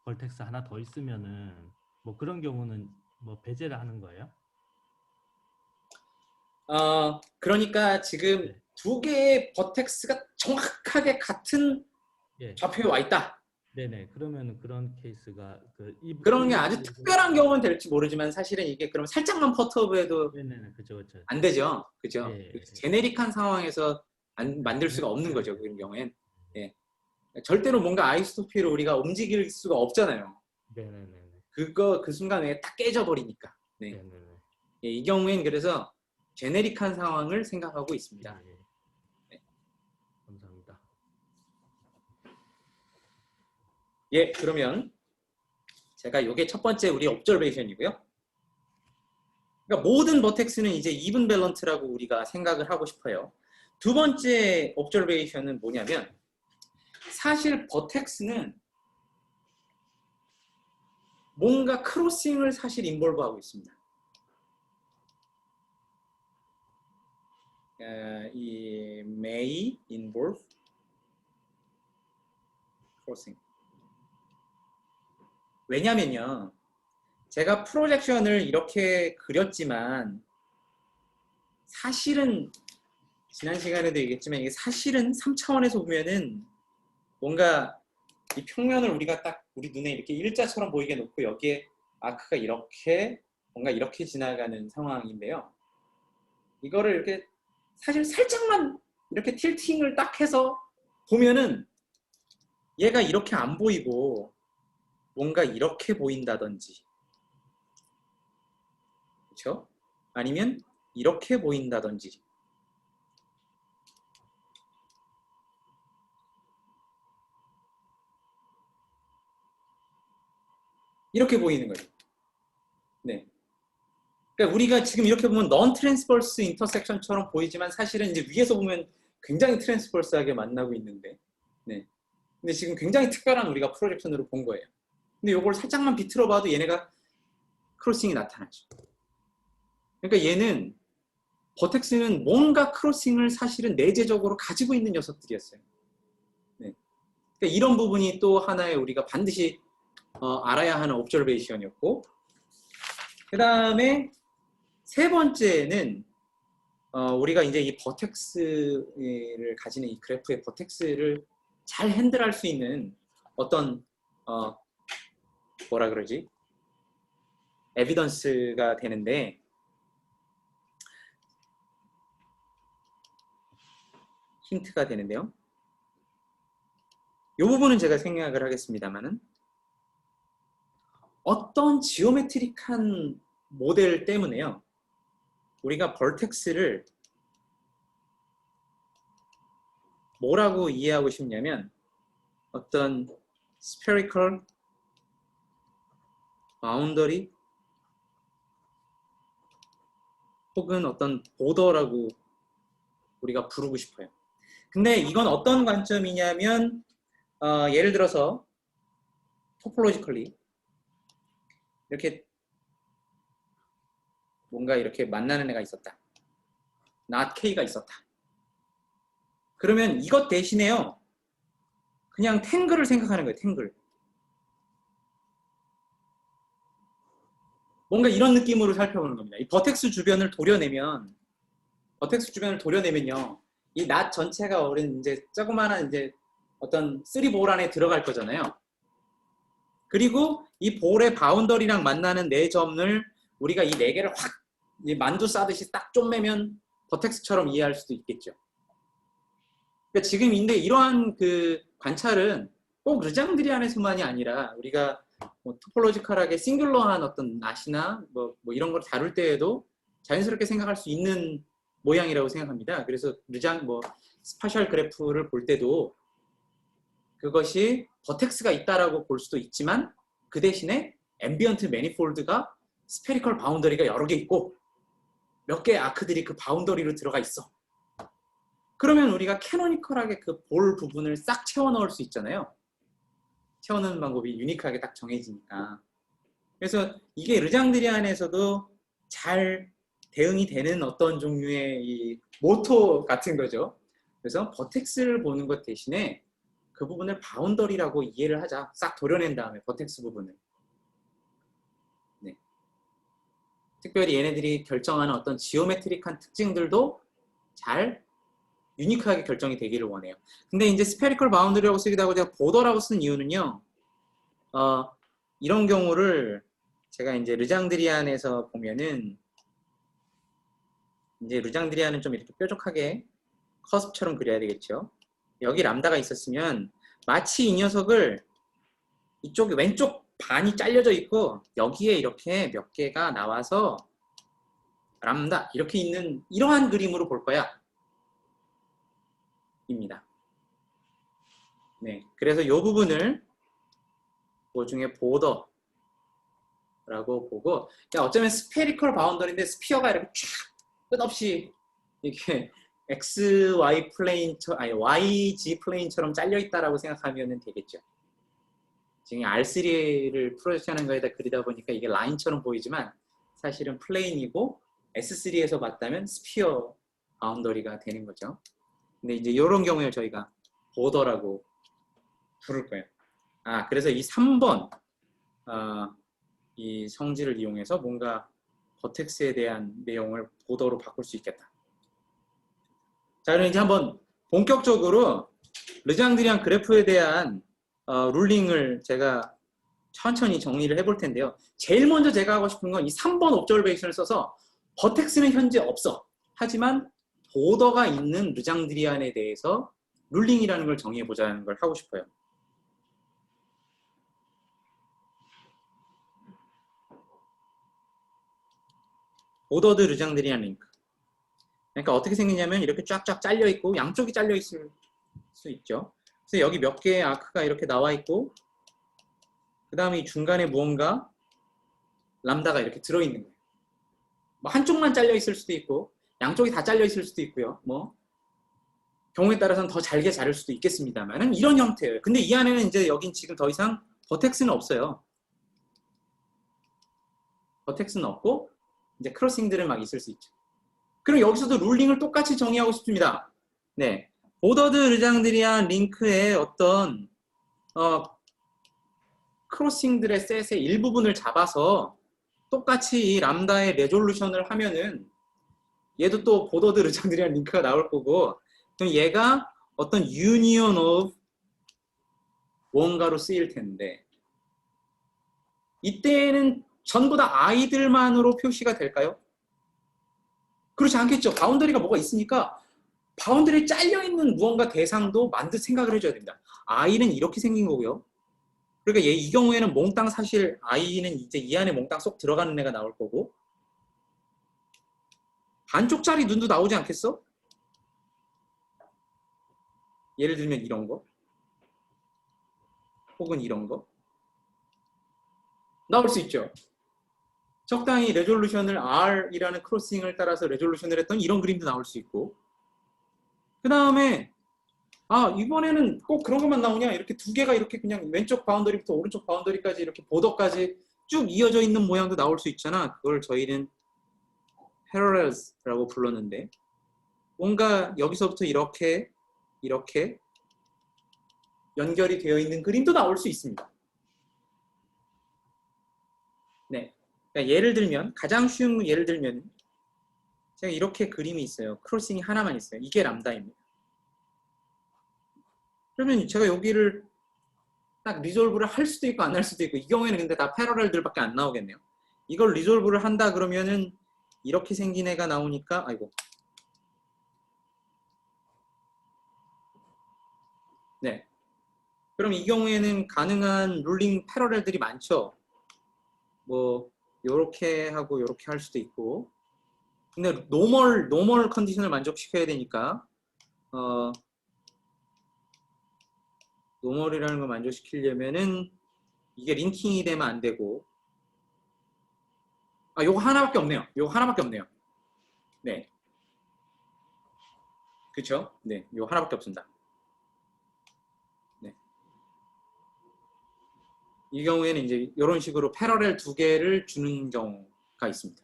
벌텍스 하나 더 있으면은 뭐 그런 경우는 뭐 배제를 하는 거예요? 그러니까 지금 네. 두 개의 버텍스가 정확하게 같은 예. 좌표에 와 있다. 네네. 그러면 그런 케이스가 그런 게 아주 특별한 경우는 될지 모르지만 사실은 이게 그럼 살짝만 퍼터브해도 네네네. 그죠. 안 되죠. 그죠? 예. 제네릭한 상황에서 만들 수가 없는 거죠. 그런 경우엔. 예. 절대로 뭔가 아이소토피를 우리가 움직일 수가 없잖아요. 네네네. 그 순간에 딱 깨져버리니까. 네. 네네네. 예, 이 경우엔 그래서 제네릭한 상황을 생각하고 있습니다. 예. 네. 감사합니다. 예, 그러면 제가 이게 첫 번째 우리 옵저베이션이고요. 그러니까 모든 버텍스는 이제 이븐 밸런트라고 우리가 생각을 하고 싶어요. 두 번째 옵저베이션은 뭐냐면 사실 버텍스는 뭔가 크로싱을 사실 인볼브하고 있습니다. 이 may involve crossing. 왜냐면요. 제가 프로젝션을 이렇게 그렸지만 사실은 지난 시간에도 얘기했지만 이게 사실은 3차원에서 보면은 뭔가 이 평면을 우리가 딱 우리 눈에 이렇게 일자처럼 보이게 놓고 여기에 아크가 이렇게 뭔가 이렇게 지나가는 상황인데요. 이거를 이렇게 사실 살짝만 이렇게 틸팅을 딱 해서 보면은 얘가 이렇게 안 보이고 뭔가 이렇게 보인다든지 그렇죠? 아니면 이렇게 보인다든지 이렇게 보이는 거예요. 네. 그러니까 우리가 지금 이렇게 보면 non transverse intersection처럼 보이지만 사실은 이제 위에서 보면 굉장히 트랜스버스하게 만나고 있는데, 네. 근데 지금 굉장히 특별한 우리가 프로젝션으로 본 거예요. 근데 이걸 살짝만 비틀어 봐도 얘네가 크로싱이 나타나죠. 그러니까 얘는 버텍스는 뭔가 크로싱을 사실은 내재적으로 가지고 있는 녀석들이었어요. 네. 그러니까 이런 부분이 또 하나의 우리가 반드시 알아야 하는 옵저베이션이었고, 그 다음에 세 번째는 우리가 이제 이 버텍스를 가지는 이 그래프의 버텍스를 잘 핸들할 수 있는 어떤 뭐라 그러지? 에비던스가 되는데, 힌트가 되는데요. 이 부분은 제가 생략을 하겠습니다만은 어떤 지오메트릭한 모델 때문에요. 우리가 벌텍스를 뭐라고 이해하고 싶냐면 어떤 spherical boundary 혹은 어떤 보더라고 우리가 부르고 싶어요. 근데 이건 어떤 관점이냐면 예를 들어서 topologically 이렇게 뭔가 이렇게 만나는 애가 있었다. not K가 있었다. 그러면 이것 대신에요. 그냥 탱글을 생각하는 거예요. 탱글. 뭔가 이런 느낌으로 살펴보는 겁니다. 이 버텍스 주변을 도려내면요. 이 낫 전체가 우리는 이제 조그마한 이제 어떤 3볼 안에 들어갈 거잖아요. 그리고 이 볼의 바운더리랑 만나는 네 점을 우리가 이 네 개를 확 만두 싸듯이 딱 쪼매면 버텍스처럼 이해할 수도 있겠죠. 그러니까 지금 근데 이러한 그 관찰은 꼭 르장드리안에서만이 아니라 우리가 뭐 토폴로지컬하게 싱글러한 어떤 낫이나 뭐 이런 걸 다룰 때에도 자연스럽게 생각할 수 있는 모양이라고 생각합니다. 그래서 스파셜 그래프를 볼 때도 그것이 버텍스가 있다라고 볼 수도 있지만 그 대신에 앰비언트 매니폴드가 스페리컬 바운더리가 여러 개 있고 몇 개의 아크들이 그 바운더리로 들어가 있어. 그러면 우리가 캐노니컬하게 그 볼 부분을 싹 채워 넣을 수 있잖아요. 채워 넣는 방법이 유니크하게 딱 정해지니까. 그래서 이게 르장드리안에서도 잘 대응이 되는 어떤 종류의 이 모토 같은 거죠. 그래서 버텍스를 보는 것 대신에 그 부분을 바운더리라고 이해를 하자. 싹 도려낸 다음에 버텍스 부분을. 네. 특별히 얘네들이 결정하는 어떤 지오메트릭한 특징들도 잘 유니크하게 결정이 되기를 원해요. 근데 이제 스페리컬 바운더리라고 쓰기도 하고 제가 보더라고 쓴 이유는요. 이런 경우를 제가 이제 르장드리안에서 보면은 이제 르장드리안은 좀 이렇게 뾰족하게 커스프처럼 그려야 되겠죠. 여기 람다가 있었으면 마치 이 녀석을 이쪽 왼쪽 반이 잘려져 있고 여기에 이렇게 몇 개가 나와서 람다 이렇게 있는 이러한 그림으로 볼 거야. 입니다. 네, 그래서 이 부분을 그 중에 보더라고 보고, 어쩌면 스페리컬 바운더리인데 스피어가 이렇게 쫙 끝없이 이렇게 X, Y 플레인, 아니 Y, G 플레인처럼 잘려 있다라고 생각하면 되겠죠. 지금 R3를 프로젝트하는 거에다 그리다 보니까 이게 라인처럼 보이지만 사실은 플레인이고 S3에서 봤다면 스피어 바운더리가 되는 거죠. 근데 이제 이런 경우에 저희가 보더라고 부를 거예요. 그래서 이 3번 이 성질을 이용해서 뭔가 버텍스에 대한 내용을 보더로 바꿀 수 있겠다. 자, 그럼 이제 한번 본격적으로 르장드리안 그래프에 대한 룰링을 제가 천천히 정리를 해볼 텐데요. 제일 먼저 제가 하고 싶은 건 이 3번 옵저베이션을 써서 버텍스는 현재 없어. 하지만 보더가 있는 르장드리안에 대해서 룰링이라는 걸 정의해보자는 걸 하고 싶어요. 보더드 르장드리안 링크. 그러니까 어떻게 생기냐면 이렇게 쫙쫙 잘려 있고 양쪽이 잘려 있을 수 있죠. 그래서 여기 몇 개의 아크가 이렇게 나와 있고 그 다음에 이 중간에 무언가 람다가 이렇게 들어있는 거예요. 뭐 한쪽만 잘려 있을 수도 있고 양쪽이 다 잘려 있을 수도 있고요. 뭐 경우에 따라서는 더 잘게 자를 수도 있겠습니다만은 이런 형태예요. 근데 이 안에는 이제 여긴 지금 더 이상 버텍스는 없어요. 버텍스는 없고 이제 크로싱들은 막 있을 수 있죠. 그럼 여기서도 룰링을 똑같이 정의하고 싶습니다. 네, 보더드 르장드리안 링크의 어떤 크로싱들의 셋의 일부분을 잡아서 똑같이 이 람다의 레졸루션을 하면은 얘도 또 보더드 르장드리안 링크가 나올 거고 그럼 얘가 어떤 유니온 오브 뭔가로 쓰일 텐데 이때는 전부 다 아이들만으로 표시가 될까요? 그렇지 않겠죠. 바운더리가 뭐가 있으니까 바운더리에 잘려있는 무언가 대상도 만들 생각을 해줘야 됩니다. 아이는 이렇게 생긴 거고요. 그러니까 얘 이 경우에는 몽땅 사실 아이는 이제 이 안에 몽땅 쏙 들어가는 애가 나올 거고 반쪽짜리 눈도 나오지 않겠어? 예를 들면 이런 거 혹은 이런 거 나올 수 있죠. 적당히 레졸루션을 R이라는 크로싱을 따라서 레졸루션을 했던 이런 그림도 나올 수 있고 그 다음에 이번에는 꼭 그런 것만 나오냐 이렇게 두 개가 이렇게 그냥 왼쪽 바운더리부터 오른쪽 바운더리까지 이렇게 보더까지 쭉 이어져 있는 모양도 나올 수 있잖아. 그걸 저희는 parallels라고 불렀는데 뭔가 여기서부터 이렇게 연결이 되어 있는 그림도 나올 수 있습니다. 네, 그러니까 예를 들면 가장 쉬운 예를 들면 제가 이렇게 그림이 있어요. 크로싱이 하나만 있어요. 이게 람다입니다. 그러면 제가 여기를 딱 리졸브를 할 수도 있고 안 할 수도 있고 이 경우에는 근데 다 패러렐들밖에 안 나오겠네요. 이걸 리졸브를 한다 그러면은 이렇게 생긴 애가 나오니까 아이고 네, 그럼 이 경우에는 가능한 룰링 패러렐들이 많죠. 뭐 요렇게 하고 요렇게 할 수도 있고 근데 노멀 컨디션을 만족시켜야 되니까 노멀이라는 걸 만족시키려면은 이게 링킹이 되면 안 되고 요거 하나밖에 없네요. 요거 하나밖에 없네요. 네, 그렇죠? 네, 요거 하나밖에 없습니다. 네, 이 경우에는 이제 이런 식으로 패러렐 두 개를 주는 경우가 있습니다.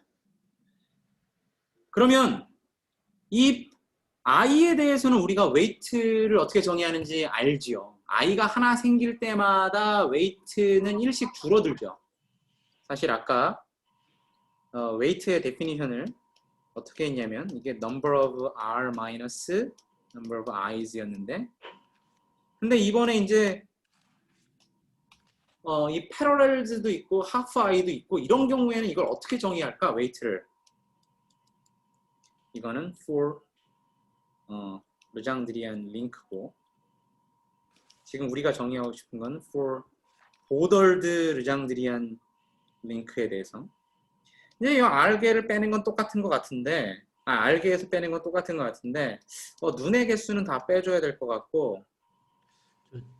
그러면 이 i에 대해서는 우리가 웨이트를 어떻게 정의하는지 알지요. i가 하나 생길 때마다 웨이트는 1씩 줄어들죠. 사실 아까 웨이트의 데피니션을 어떻게 했냐면 이게 number of r minus number of i's였는데 근데 이번에 이제 이 parallels도 있고 half i도 있고 이런 경우에는 이걸 어떻게 정의할까 웨이트를 이거는 for 르장드리안 링크고 지금 우리가 정의하고 싶은 건 for 보더드 르장드리안 링크에 대해서 이제 이 R개를 빼는 건 똑같은 것 같은데 R개에서 빼는 건 똑같은 것 같은데 눈의 개수는 다 빼줘야 될 것 같고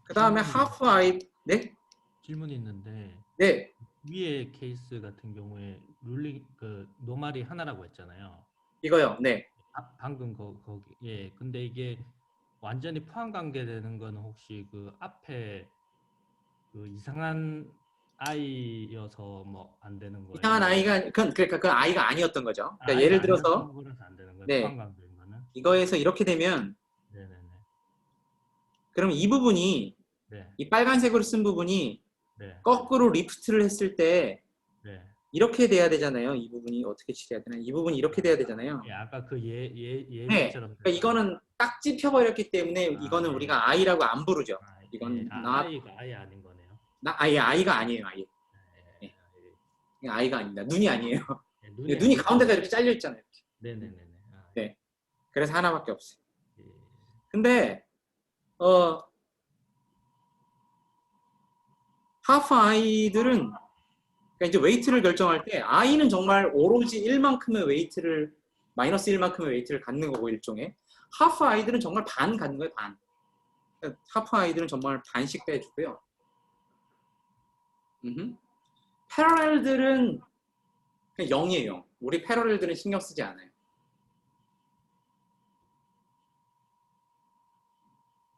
그 다음에 half I 네? 질문이 있는데 네 위에 케이스 같은 경우에 룰링 그 노말이 하나라고 했잖아요. 이거요 네 방금 거기 예. 근데 이게 완전히 포함 관계되는 건 혹시 그 앞에 그 이상한 아이여서 뭐 안 되는 거예요? 이상한 아이가 그러니까 그 아이가 아니었던 거죠. 그러니까 예를 들어서 거라서 안 되는 거예요. 네 포함 관계인 거는. 이거에서 이렇게 되면 네네네. 그럼 이 부분이 네. 이 빨간색으로 쓴 부분이 네. 거꾸로 리프트를 했을 때 네. 이렇게 돼야 되잖아요. 이 부분이 어떻게 칠해야 되나? 이 부분이 이렇게 돼야 되잖아요. 예, 아까 그 네. 예처럼. 그러니까 이거는 딱 찝혀버렸기 때문에 이거는 예. 우리가 I라고 안 부르죠. 이건 예. 아이가 아예 아닌 거네요. I가 아니에요. 아예. 예. 네. I가 아닙니다. 눈이 아니에요. 예, 눈이 가운데가 이렇게 잘려 있잖아요. 네네네네. 네. 그래서 하나밖에 없어요. 예. 근데 하프 I들은 그러니까 이제 웨이트를 결정할 때 I는 정말 오로지 1만큼의 웨이트를 마이너스 1만큼의 웨이트를 갖는 거고 일종의 하프 I들은 정말 반 갖는 거예요. 반. 그러니까 하프 I들은 정말 반씩 빼주고요. 패러렐들은 그냥 0이에요. 우리 패러렐들은 신경 쓰지 않아요.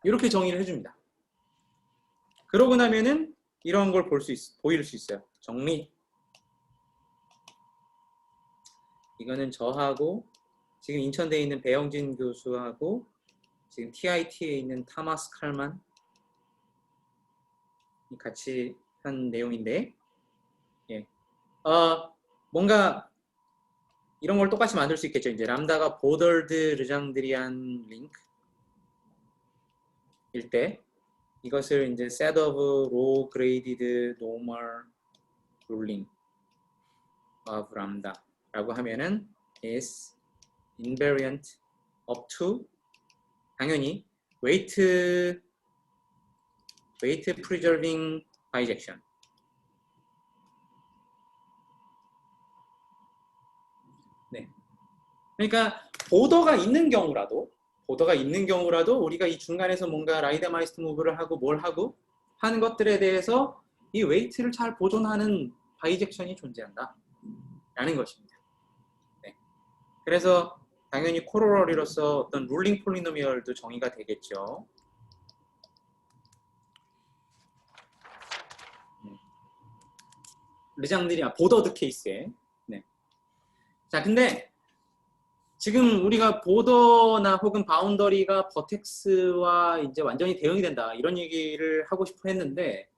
이렇게 정의를 해줍니다. 그러고 나면은 이런 걸 보일 수 있어요. 정리. 이거는 저하고 지금 인천대에 있는 배영진 교수하고 지금 TIT에 있는 타마스 칼만 같이 한 내용인데, 예. 뭔가 이런 걸 똑같이 만들 수 있겠죠. 이제 람다가 보더드 르장드리안 링크일 때 이것을 이제 set of low graded normal ruling of lambda 라고 하면은 is invariant up to 당연히 weight preserving bijection. 네. 그러니까 보더가 있는 경우라도 우리가 이 중간에서 뭔가 라이더마이스트 무브를 하고 뭘 하고 하는 것들에 대해서 이 웨이트를 잘 보존하는 바이젝션이 존재한다 라는 것입니다. 네. 그래서 당연히 코로러리로서 어떤 룰링 폴리노미얼도 정의가 되겠죠. 르장드리안 보더드 케이스에. 네. 자, 근데 지금 우리가 보더나 혹은 바운더리가 버텍스와 이제 완전히 대응이 된다 이런 얘기를 하고 싶어 했는데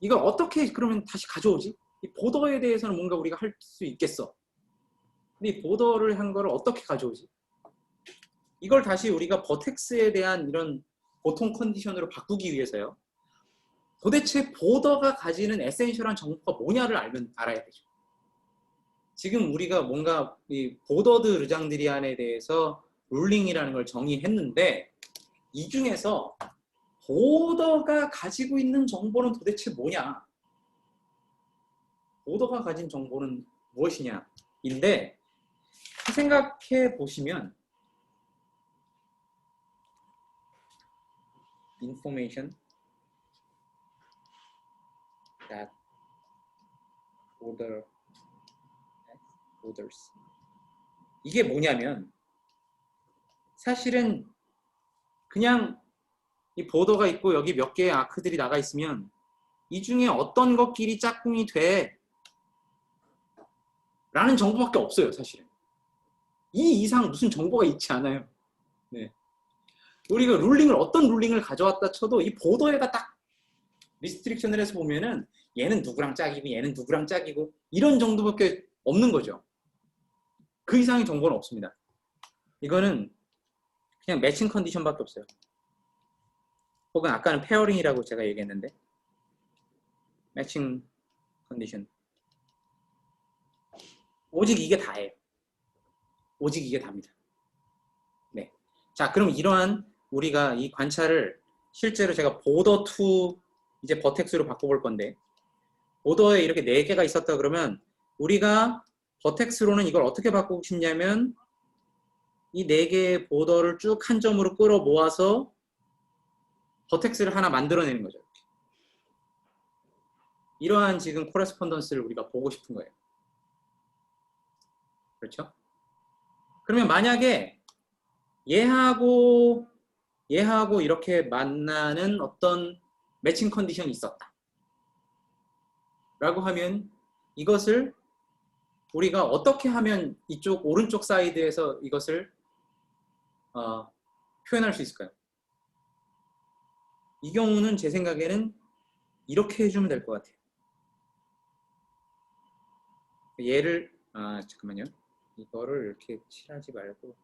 이걸 어떻게 그러면 다시 가져오지? 이 보더에 대해서는 뭔가 우리가 할 수 있겠어. 근데 이 보더를 한 거를 어떻게 가져오지? 이걸 다시 우리가 버텍스에 대한 이런 보통 컨디션으로 바꾸기 위해서요. 도대체 보더가 가지는 에센셜한 정보가 뭐냐를 알아야 되죠. 지금 우리가 뭔가 이 보더드 르장드리안에 대해서 룰링이라는 걸 정의했는데 이 중에서 보더가 가지고 있는 정보는 도대체 뭐냐? 보더가 가진 정보는 무엇이냐? 인데 생각해 보시면 information that borders 이게 뭐냐면 사실은 그냥 이 보더가 있고 여기 몇 개의 아크들이 나가 있으면 이 중에 어떤 것끼리 짝꿍이 돼 라는 정보밖에 없어요. 사실은 이 이상 무슨 정보가 있지 않아요. 네. 우리가 어떤 룰링을 가져왔다 쳐도 이 보더에다 딱 리스트릭션을 해서 보면은 얘는 누구랑 짝이고 얘는 누구랑 짝이고 이런 정도밖에 없는 거죠. 그 이상의 정보는 없습니다. 이거는 그냥 매칭 컨디션밖에 없어요. 혹은 아까는 페어링이라고 제가 얘기했는데 매칭 컨디션. 오직 이게 다예요. 오직 이게 답니다. 네. 자, 그럼 이러한 우리가 이 관찰을 실제로 제가 보더 투 이제 버텍스로 바꿔볼 건데 보더에 이렇게 4개가 있었다 그러면 우리가 버텍스로는 이걸 어떻게 바꾸고 싶냐면 이 4개의 보더를 쭉 한 점으로 끌어 모아서 버텍스를 하나 만들어내는 거죠. 이러한 지금 코레스폰던스를 우리가 보고 싶은 거예요. 그렇죠? 그러면 만약에 얘하고 이렇게 만나는 어떤 매칭 컨디션이 있었다 라고 하면 이것을 우리가 어떻게 하면 이쪽 오른쪽 사이드에서 이것을 표현할 수 있을까요? 이 경우는 제 생각에는 이렇게 해주면 될 것 같아요. 얘를 잠깐만요. 이거를 이렇게 칠하지 말고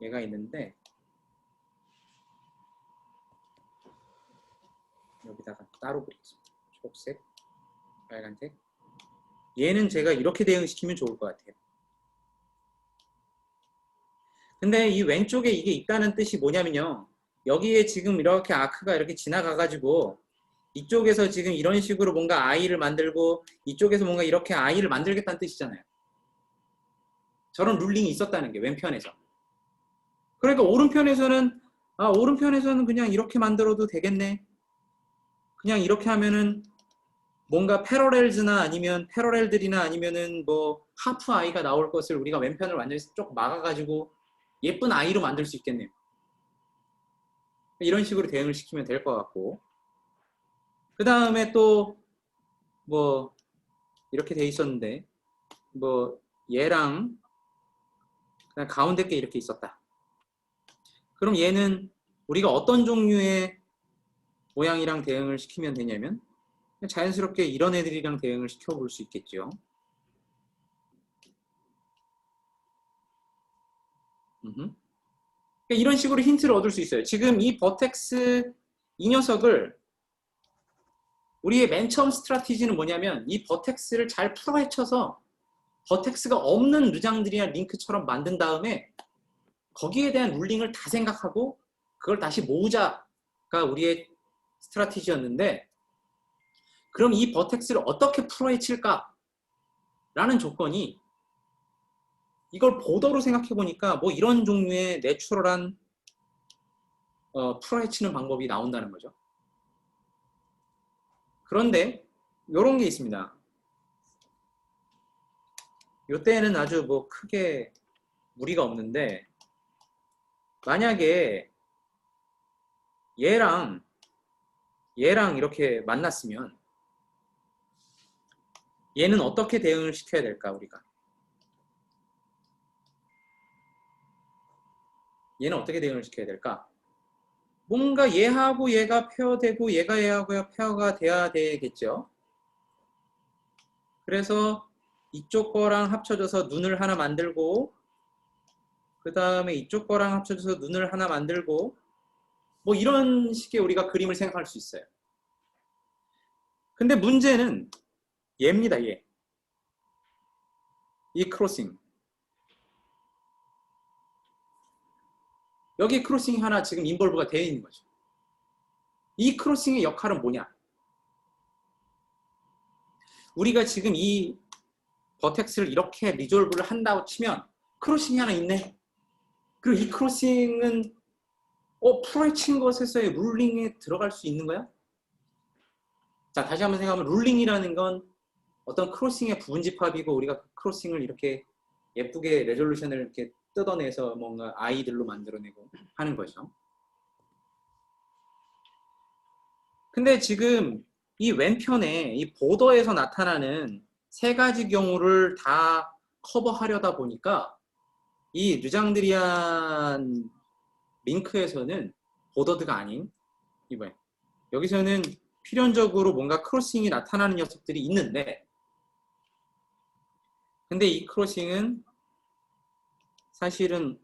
얘가 있는데 여기다가 따로 그리겠습니다. 초록색, 빨간색. 얘는 제가 이렇게 대응시키면 좋을 것 같아요. 근데 이 왼쪽에 이게 있다는 뜻이 뭐냐면요. 여기에 지금 이렇게 아크가 이렇게 지나가가지고 이쪽에서 지금 이런 식으로 뭔가 I를 만들고 이쪽에서 뭔가 이렇게 I를 만들겠다는 뜻이잖아요. 저런 룰링이 있었다는 게 왼편에서. 그러니까 오른편에서는 오른편에서는 그냥 이렇게 만들어도 되겠네. 그냥 이렇게 하면은 뭔가 패러렐즈나 아니면 패러렐들이나 아니면은 뭐 하프 아이가 나올 것을 우리가 왼편을 완전히 쭉 막아가지고 예쁜 아이로 만들 수 있겠네요. 이런 식으로 대응을 시키면 될 것 같고, 그 다음에 또 뭐 이렇게 돼 있었는데 뭐 얘랑 그냥 가운데 게 이렇게 있었다. 그럼 얘는 우리가 어떤 종류의 모양이랑 대응을 시키면 되냐면 자연스럽게 이런 애들이랑 대응을 시켜볼 수 있겠죠. 그러니까 이런 식으로 힌트를 얻을 수 있어요. 지금 이 버텍스 이 녀석을 우리의 맨 처음 스트라티지는 뭐냐면 이 버텍스를 잘 풀어헤쳐서 버텍스가 없는 르장들이나 링크처럼 만든 다음에 거기에 대한 룰링을 다 생각하고 그걸 다시 모으자가 우리의 스트라티지였는데, 그럼 이 버텍스를 어떻게 풀어헤칠까? 라는 조건이 이걸 보더로 생각해 보니까 뭐 이런 종류의 내추럴한 풀어헤치는 방법이 나온다는 거죠. 그런데 이런 게 있습니다. 이때는 아주 뭐 크게 무리가 없는데, 만약에 얘랑 이렇게 만났으면 얘는 어떻게 대응을 시켜야 될까? 우리가 얘는 어떻게 대응을 시켜야 될까? 뭔가 얘하고 얘가 페어되고 얘가 얘하고 페어가 돼야 되겠죠. 그래서 이쪽 거랑 합쳐져서 눈을 하나 만들고, 그 다음에 이쪽 거랑 합쳐져서 눈을 하나 만들고, 뭐 이런 식의 우리가 그림을 생각할 수 있어요. 근데 문제는 얘입니다. 얘. 이 크로싱. 여기 크로싱이 하나 지금 인볼브가 되어 있는 거죠. 이 크로싱의 역할은 뭐냐? 우리가 지금 이 버텍스를 이렇게 리졸브를 한다고 치면 크로싱이 하나 있네. 그리고 이 크로싱은 풀어헤친 것에서의 룰링에 들어갈 수 있는 거야? 자, 다시 한번 생각하면 룰링이라는 건 어떤 크로싱의 부분 집합이고, 우리가 크로싱을 이렇게 예쁘게 레졸루션을 이렇게 뜯어내서 뭔가 아이들로 만들어내고 하는 거죠. 근데 지금 이 왼편에 이 보더에서 나타나는 세 가지 경우를 다 커버하려다 보니까 이 르장드리안 링크에서는 보더드가 아닌 이번에 여기서는 필연적으로 뭔가 크로싱이 나타나는 녀석들이 있는데, 근데 이 크로싱은 사실은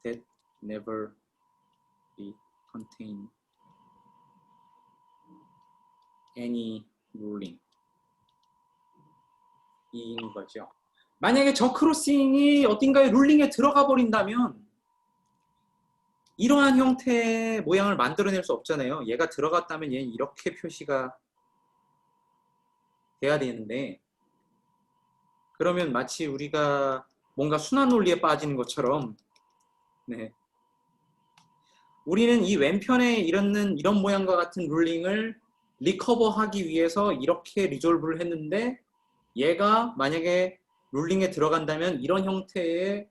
that never be contain any ruling 인 거죠. 만약에 저 크로싱이 어딘가에 룰링에 들어가 버린다면 이러한 형태의 모양을 만들어낼 수 없잖아요. 얘가 들어갔다면 얘는 이렇게 표시가 돼야 되는데, 그러면 마치 우리가 뭔가 순환 논리에 빠지는 것처럼, 네, 우리는 이 왼편에 이런 모양과 같은 룰링을 리커버하기 위해서 이렇게 리졸브를 했는데, 얘가 만약에 룰링에 들어간다면 이런 형태의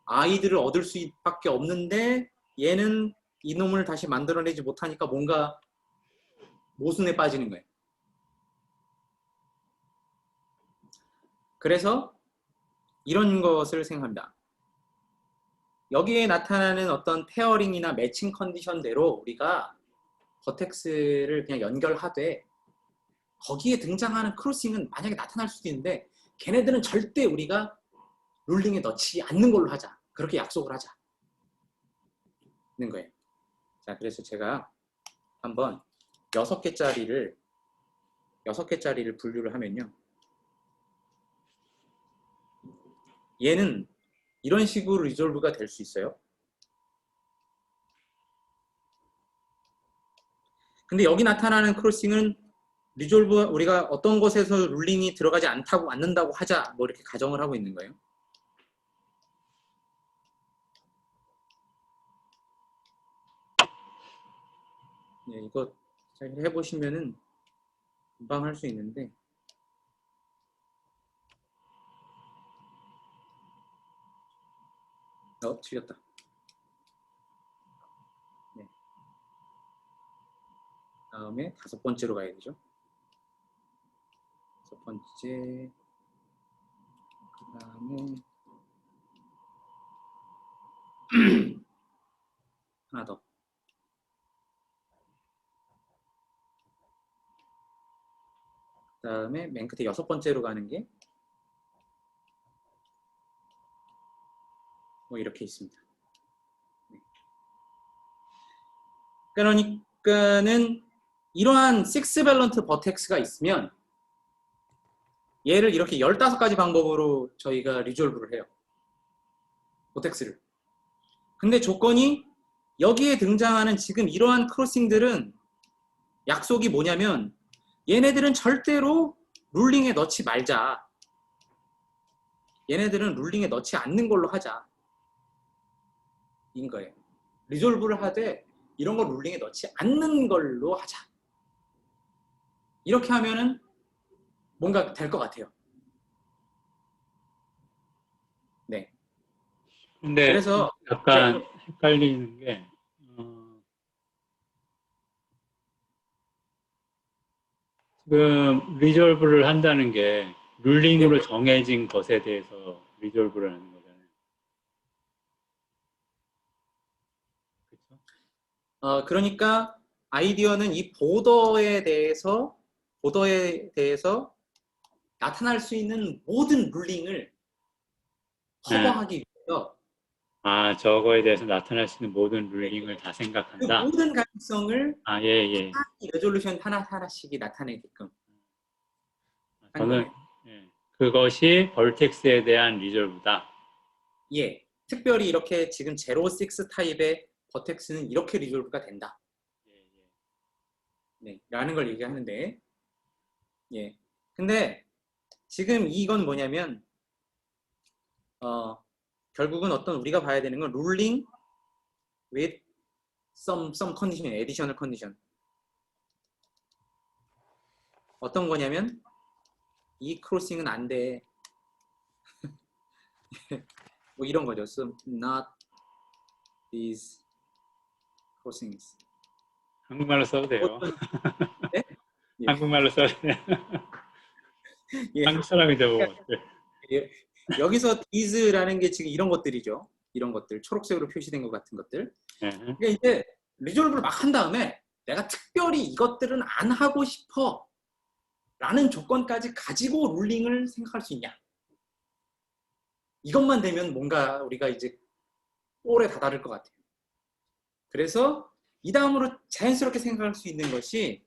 아이들을 얻을 수밖에 없는데, 얘는 이놈을 다시 만들어내지 못하니까 뭔가 모순에 빠지는 거예요. 그래서 이런 것을 생각합니다. 여기에 나타나는 어떤 페어링이나 매칭 컨디션대로 우리가 버텍스를 그냥 연결하되, 거기에 등장하는 크로싱은 만약에 나타날 수도 있는데 걔네들은 절대 우리가 룰링에 넣지 않는 걸로 하자. 그렇게 약속을 하자. 는 거예요. 자, 그래서 제가 한번 6개짜리를 분류를 하면요. 얘는 이런 식으로 리졸브가 될 수 있어요. 근데 여기 나타나는 크로싱은 리졸브 우리가 어떤 것에서 룰링이 들어가지 않는다고 하자, 뭐 이렇게 가정을 하고 있는 거예요. 네, 이거 잘 해보시면은 금방 할 수 있는데 틀렸다. 네. 다음에 5번째로 가야 되죠. 5번째, 그 다음에 하나 더. 그 다음에 맨 끝에 6번째로 가는 게 뭐 이렇게 있습니다. 네. 그러니까는 이러한 6밸런트 버텍스가 있으면 얘를 이렇게 15가지 방법으로 저희가 리졸브를 해요. 버텍스를. 근데 조건이 여기에 등장하는 지금 이러한 크로싱들은 약속이 뭐냐면 얘네들은 절대로 룰링에 넣지 말자. 얘네들은 룰링에 넣지 않는 걸로 하자. 인 거예요. 리졸브를 하되 이런 거 룰링에 넣지 않는 걸로 하자. 이렇게 하면은 뭔가 될 것 같아요. 네. 근데 그래서 약간 헷갈리는 게 지금 리졸브를 한다는 게 룰링으로 네. 정해진 것에 대해서 리졸브를 하는 거잖아요. 그렇죠? 그러니까 아이디어는 이 보더에 대해서 나타날 수 있는 모든 룰링을 커버하기 위해서 아, 저거에 대해서 나타날 수 있는 모든 네. 룰링을 다 그 생각한다. 모든 가능성을 아, 예. 레졸루션 하나하나씩이 나타내게끔 한 저는 거예요. 그것이 벌텍스에 대한 리졸브다. 예. 특별히 이렇게 지금 06 타입의 버텍스는 이렇게 리졸브가 된다. 네, 라는 걸 얘기하는데, 예. 근데 지금 이건 뭐냐면, 결국은 어떤 우리가 봐야 되는 건 룰링 with some condition, additional condition. 어떤 거냐면, 이 크로싱은 안 돼. 뭐 이런 거죠. So not these crossings. 한국말로 써도 돼요. 네? 예. 한국말로 써도 돼요. 예. 한국 사람이죠. 뭐. 예. 여기서 these라는 게 지금 이런 것들이죠. 이런 것들, 초록색으로 표시된 것 같은 것들. 그러니까 이제 리졸브를 막 한 다음에 내가 특별히 이것들은 안 하고 싶어 라는 조건까지 가지고 룰링을 생각할 수 있냐. 이것만 되면 뭔가 우리가 이제 볼에 다다를 것 같아요. 그래서 이 다음으로 자연스럽게 생각할 수 있는 것이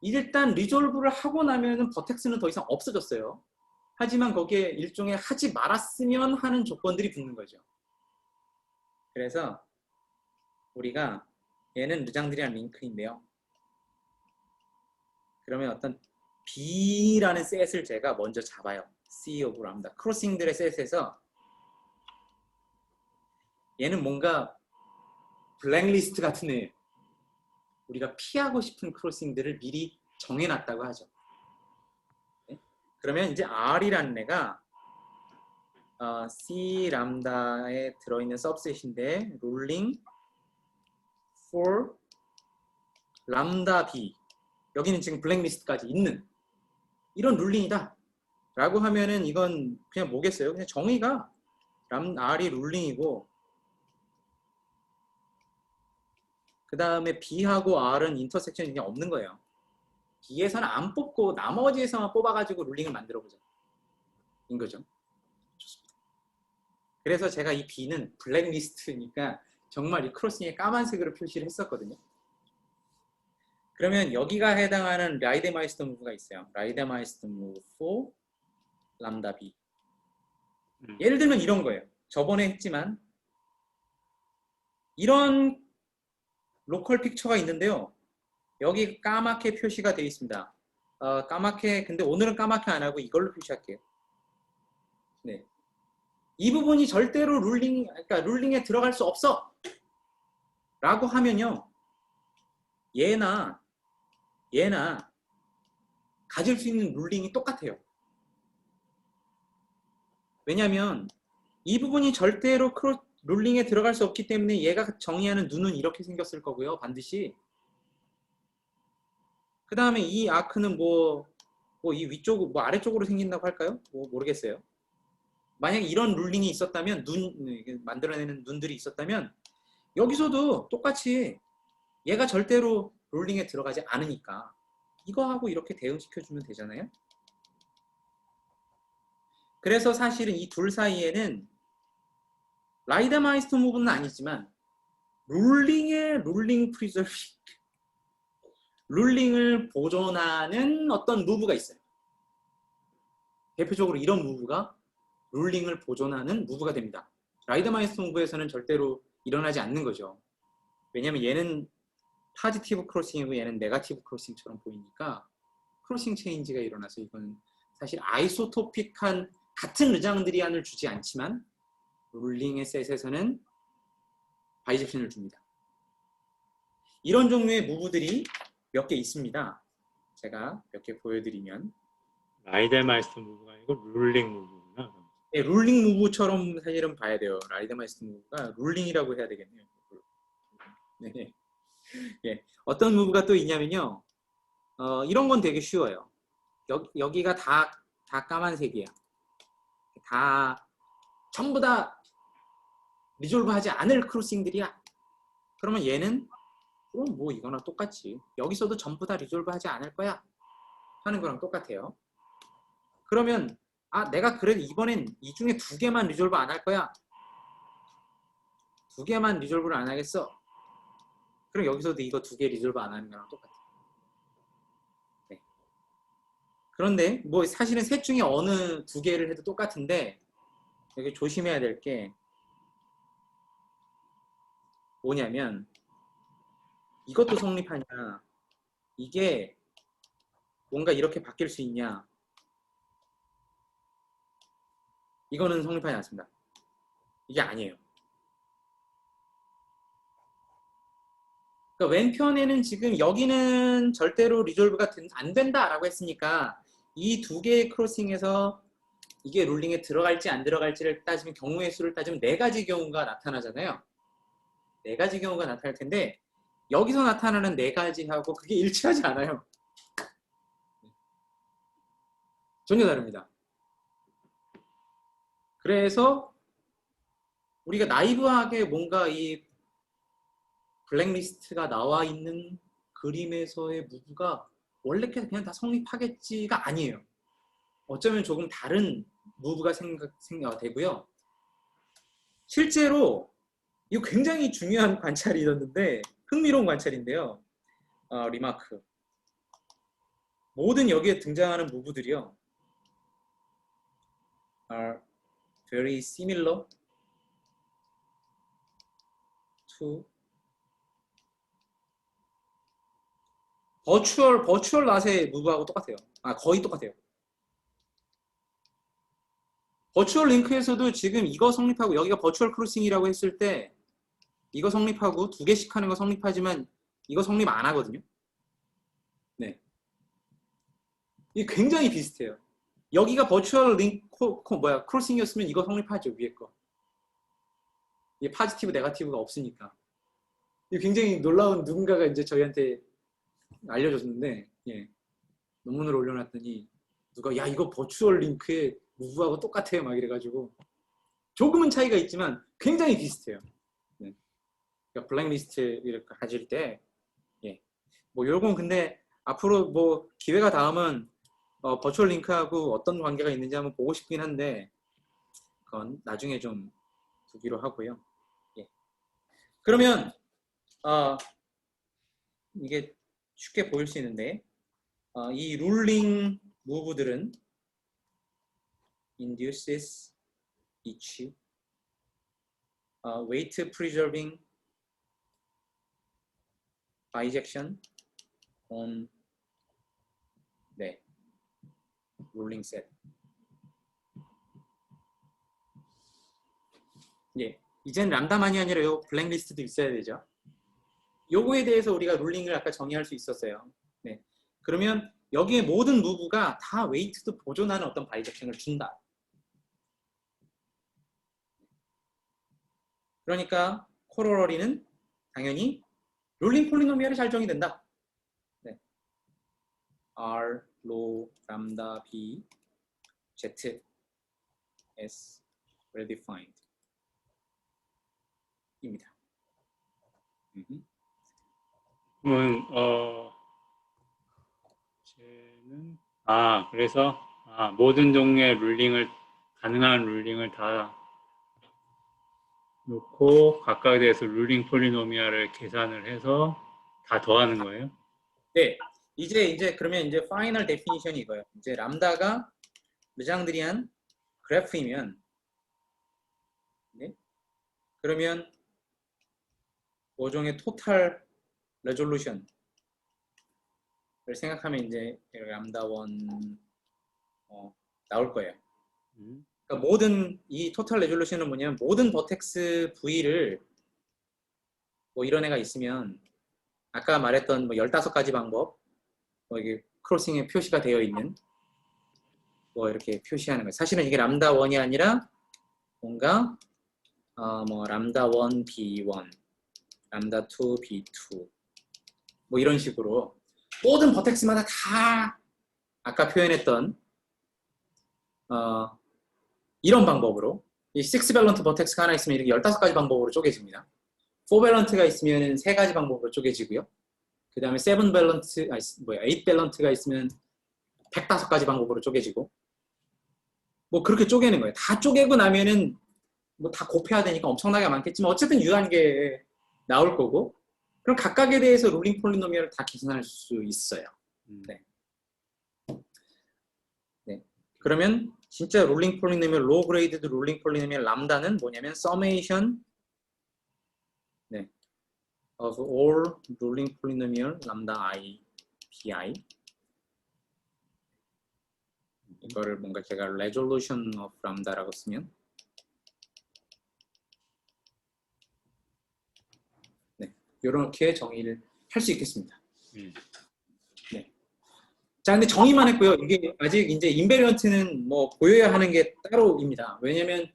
일단 리졸브를 하고 나면은 버텍스는 더 이상 없어졌어요. 하지만 거기에 일종의 하지 말았으면 하는 조건들이 붙는 거죠. 그래서 우리가 얘는 르장드리안 링크인데요. 그러면 어떤 B라는 셋을 제가 먼저 잡아요. C of 람다. 크로싱들의 셋에서 얘는 뭔가 블랙리스트 같은 애. 우리가 피하고 싶은 크로싱들을 미리 정해놨다고 하죠. 네? 그러면 이제 R이라는 애가 C 람다에 들어있는 सब셋인데 룰링 for 람다 B 여기는 지금 블랙리스트까지 있는 이런 룰링이다 라고 하면은 이건 그냥 뭐겠어요? 그냥 정의가 R이 룰링이고 그 다음에 B하고 R은 인터섹션이 그냥 없는 거예요. B에서는 안 뽑고 나머지에서만 뽑아가지고 룰링을 만들어보자 인 거죠. 좋습니다. 그래서 제가 이 B는 블랙리스트니까 정말 이 크로싱에 까만색으로 표시를 했었거든요. 그러면 여기가 해당하는 라이데마이스터 무브가 있어요. 라이데마이스터 무브 for 람다 B. 예를 들면 이런 거예요. 저번에 했지만 이런 로컬 픽처가 있는데요. 여기 까맣게 표시가 되어 있습니다. 까맣게 근데 오늘은 까맣게 안 하고 이걸로 표시할게요. 네. 이 부분이 절대로 그러니까 룰링에 들어갈 수 없어. 라고 하면요. 얘나 가질 수 있는 룰링이 똑같아요. 왜냐하면 이 부분이 절대로 룰링에 들어갈 수 없기 때문에 얘가 정의하는 눈은 이렇게 생겼을 거고요. 반드시. 그 다음에 이 아크는 뭐 이 위쪽, 뭐 아래쪽으로 생긴다고 할까요? 뭐 모르겠어요. 만약에 이런 룰링이 있었다면, 만들어내는 눈들이 있었다면, 여기서도 똑같이 얘가 절대로 룰링에 들어가지 않으니까 이거하고 이렇게 대응시켜주면 되잖아요. 그래서 사실은 이 둘 사이에는 라이더마이스터 무브는 아니지만 룰링의 룰링 프리저빙, 룰링을 보존하는 어떤 무브가 있어요. 대표적으로 이런 무브가 룰링을 보존하는 무브가 됩니다. 라이더마이스터 무브에서는 절대로 일어나지 않는 거죠. 왜냐하면 얘는 파지티브 크로싱이고 얘는 네거티브 크로싱처럼 보이니까 크로싱 체인지가 일어나서 이건 사실 아이소토픽한 같은 르장드리안을 주지 않지만 룰링의 셋에서는 바이젝션을 줍니다. 이런 종류의 무브들이 몇 개 있습니다. 제가 몇 개 보여드리면 라이델마이스터 무브가 아니고 룰링 무브구나. 네, 룰링 무브처럼 사실은 봐야 돼요. 라이더마이스터 무브가 룰링이라고 해야 되겠네요. 네. 예. 어떤 무브가 또 있냐면요. 이런 건 되게 쉬워요. 여기가 다 까만색이야. 다 전부 다 리졸브 하지 않을 크로싱들이야. 그러면 얘는 그럼 뭐 이거나 똑같지. 여기서도 전부 다 리졸브 하지 않을 거야. 하는 거랑 똑같아요. 그러면 내가 그래도 이번엔 이 중에 2개만 리졸브 안 할 거야. 2개만 리졸브를 안 하겠어. 그럼 여기서도 이거 2개 리졸브 안 하는 거랑 똑같아요. 네. 그런데 뭐 사실은 셋 중에 어느 2개를 해도 똑같은데 여기 조심해야 될 게 뭐냐면 이것도 성립하냐, 이게 뭔가 이렇게 바뀔 수 있냐, 이거는 성립하지 않습니다. 이게 아니에요. 그러니까 왼편에는 지금 여기는 절대로 리졸브가 안 된다라고 했으니까 이 2개의 크로싱에서 이게 룰링에 들어갈지 안 들어갈지를 따지면 경우의 수를 따지면 4가지 경우가 나타나잖아요. 4가지 경우가 나타날 텐데 여기서 나타나는 4가지하고 그게 일치하지 않아요. 전혀 다릅니다. 그래서 우리가 나이브하게 뭔가 이 블랙리스트가 나와 있는 그림에서의 무브가 원래 그냥 다 성립하겠지가 아니에요. 어쩌면 조금 다른 무브가 생각되고요. 실제로 이거 굉장히 중요한 관찰이 있었는데 흥미로운 관찰인데요. 리마크. 모든 여기에 등장하는 무브들이요. are very similar to 버추얼 낫의 무브하고 똑같아요. 거의 똑같아요. 버추얼 링크에서도 지금 이거 성립하고 여기가 버추얼 크로싱이라고 했을 때 이거 성립하고 2개씩 하는 거 성립하지만 이거 성립 안 하거든요. 네. 이게 굉장히 비슷해요. 여기가 버추얼 링크 크로싱이었으면 이거 성립하죠. 위에 거. 이게 파지티브 네거티브가 없으니까. 이게 굉장히 놀라운 누군가가 이제 저희한테 알려줬는데 예. 논문을 올려놨더니 누가 야 이거 버추얼 링크의 무브하고 똑같아요 막 이래가지고 조금은 차이가 있지만 굉장히 비슷해요. 네. 그러니까 블랙리스트를 가질 때 예. 뭐 요건 근데 앞으로 뭐 기회가 닿으면 버추얼 링크하고 어떤 관계가 있는지 한번 보고 싶긴 한데 그건 나중에 좀 두기로 하고요. 예. 그러면 이게 쉽게 보일 수 있는데 이 룰링 무브들은 induces each weight preserving bijection on 네 룰링 셋. 예, 이젠 람다만이 아니라 요 블랙리스트도 있어야 되죠. 요거에 대해서 우리가 룰링을 아까 정의할 수 있었어요. 네. 그러면 여기에 모든 무브가 다 웨이트도 보존하는 어떤 바이젝션을 준다. 그러니까 코로러리는 당연히 롤링 폴리노미얼이 잘 정의된다. 네. R, 로, 람다, B, Z, S, redefined 입니다. 그러면 쟤는 그래서 모든 종류의 룰링을 가능한 룰링을 다 놓고 각각에 대해서 룰링 폴리노미알을 계산을 해서 다 더하는 거예요? 네. 이제 그러면 이제 파이널 데피니션이 이거예요. 이제 람다가 르장드리안 그래프이면 네? 그러면 모종의 토탈 레졸루션을 생각하면 이제 람다 1 나올 거예요. 그러니까 모든 이 토탈 레졸루션은 뭐냐면 모든 버텍스 V를 뭐 이런 애가 있으면 아까 말했던 뭐 15가지 방법 뭐 이게 크로싱에 표시가 되어 있는 뭐 이렇게 표시하는 거예요. 사실은 이게 람다 1이 아니라 뭔가 뭐 람다 1 B1, 람다 2 B2 뭐 이런 식으로 모든 버텍스마다 다 아까 표현했던 이런 방법으로 이 6밸런트 버텍스가 하나 있으면 이렇게 15가지 방법으로 쪼개집니다. 4밸런트가 있으면 3가지 방법으로 쪼개지고요. 그 다음에 7밸런트, 8밸런트가 있으면 105가지 방법으로 쪼개지고 뭐 그렇게 쪼개는 거예요. 다 쪼개고 나면은 뭐 다 곱해야 되니까 엄청나게 많겠지만 어쨌든 유한 게 나올 거고 그럼 각각에 대해서 룰링 폴리노미얼을 다 계산할 수 있어요. 네. 네. 그러면 진짜 룰링 폴리노미얼, 로우 그레이드드 룰링 폴리노미얼 람다는 뭐냐면 summation 네. of all ruling polynomial lambda I, pi 이거를 뭔가 제가 resolution of lambda라고 쓰면 네. 이렇게 정의를 할 수 있겠습니다. 네. 자, 근데 정의만 했고요. 이게 아직 이제 인베리언트는 뭐 보여야 하는 게 따로입니다. 왜냐면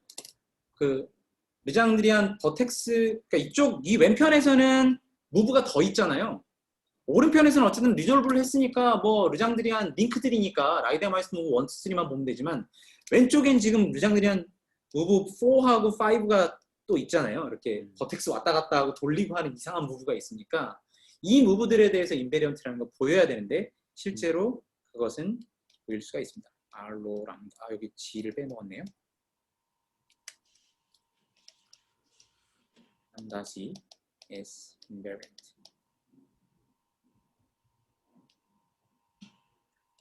그 르장드리안 버텍스 그러니까 이쪽 이 왼편에서는 무브가 더 있잖아요. 오른편에서는 어쨌든 리졸브를 했으니까 뭐 르장드리안 링크들이니까 라이데마이스 무브 1, 2, 3만 보면 되지만 왼쪽엔 지금 르장드리안 무브 4하고 5가 또 있잖아요. 이렇게 버텍스 왔다 갔다 하고 돌리고 하는 이상한 무브가 있으니까 이 무브들에 대해서 인베리언트라는 걸 보여야 되는데 실제로 그것은 보일 수가 있습니다. R로 람다 여기 G를 빼먹었네요. 람다 G S invariant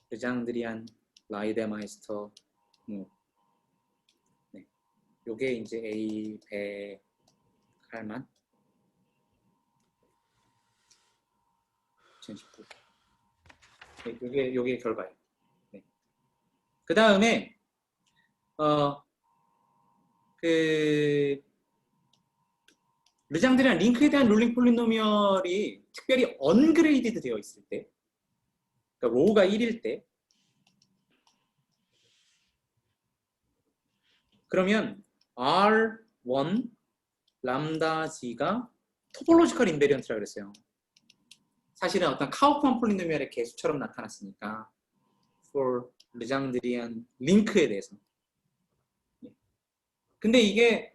르장드리안 라이데마이스터 무 네. 요게 이제 A 108만 2019 네, 요게 결과예요. 네. 그 다음에 르장드리안 링크에 대한 룰링 폴리노미얼이 특별히 언그레이디드 되어 있을 때 그러니까 로우가 1일 때 그러면 R1 람다 G가 토폴로지컬 인베리언트라고 그랬어요. 사실은 어떤 카우프만 폴리노미얼의 개수처럼 나타났으니까 for 르장드리안 링크에 대해서 근데 이게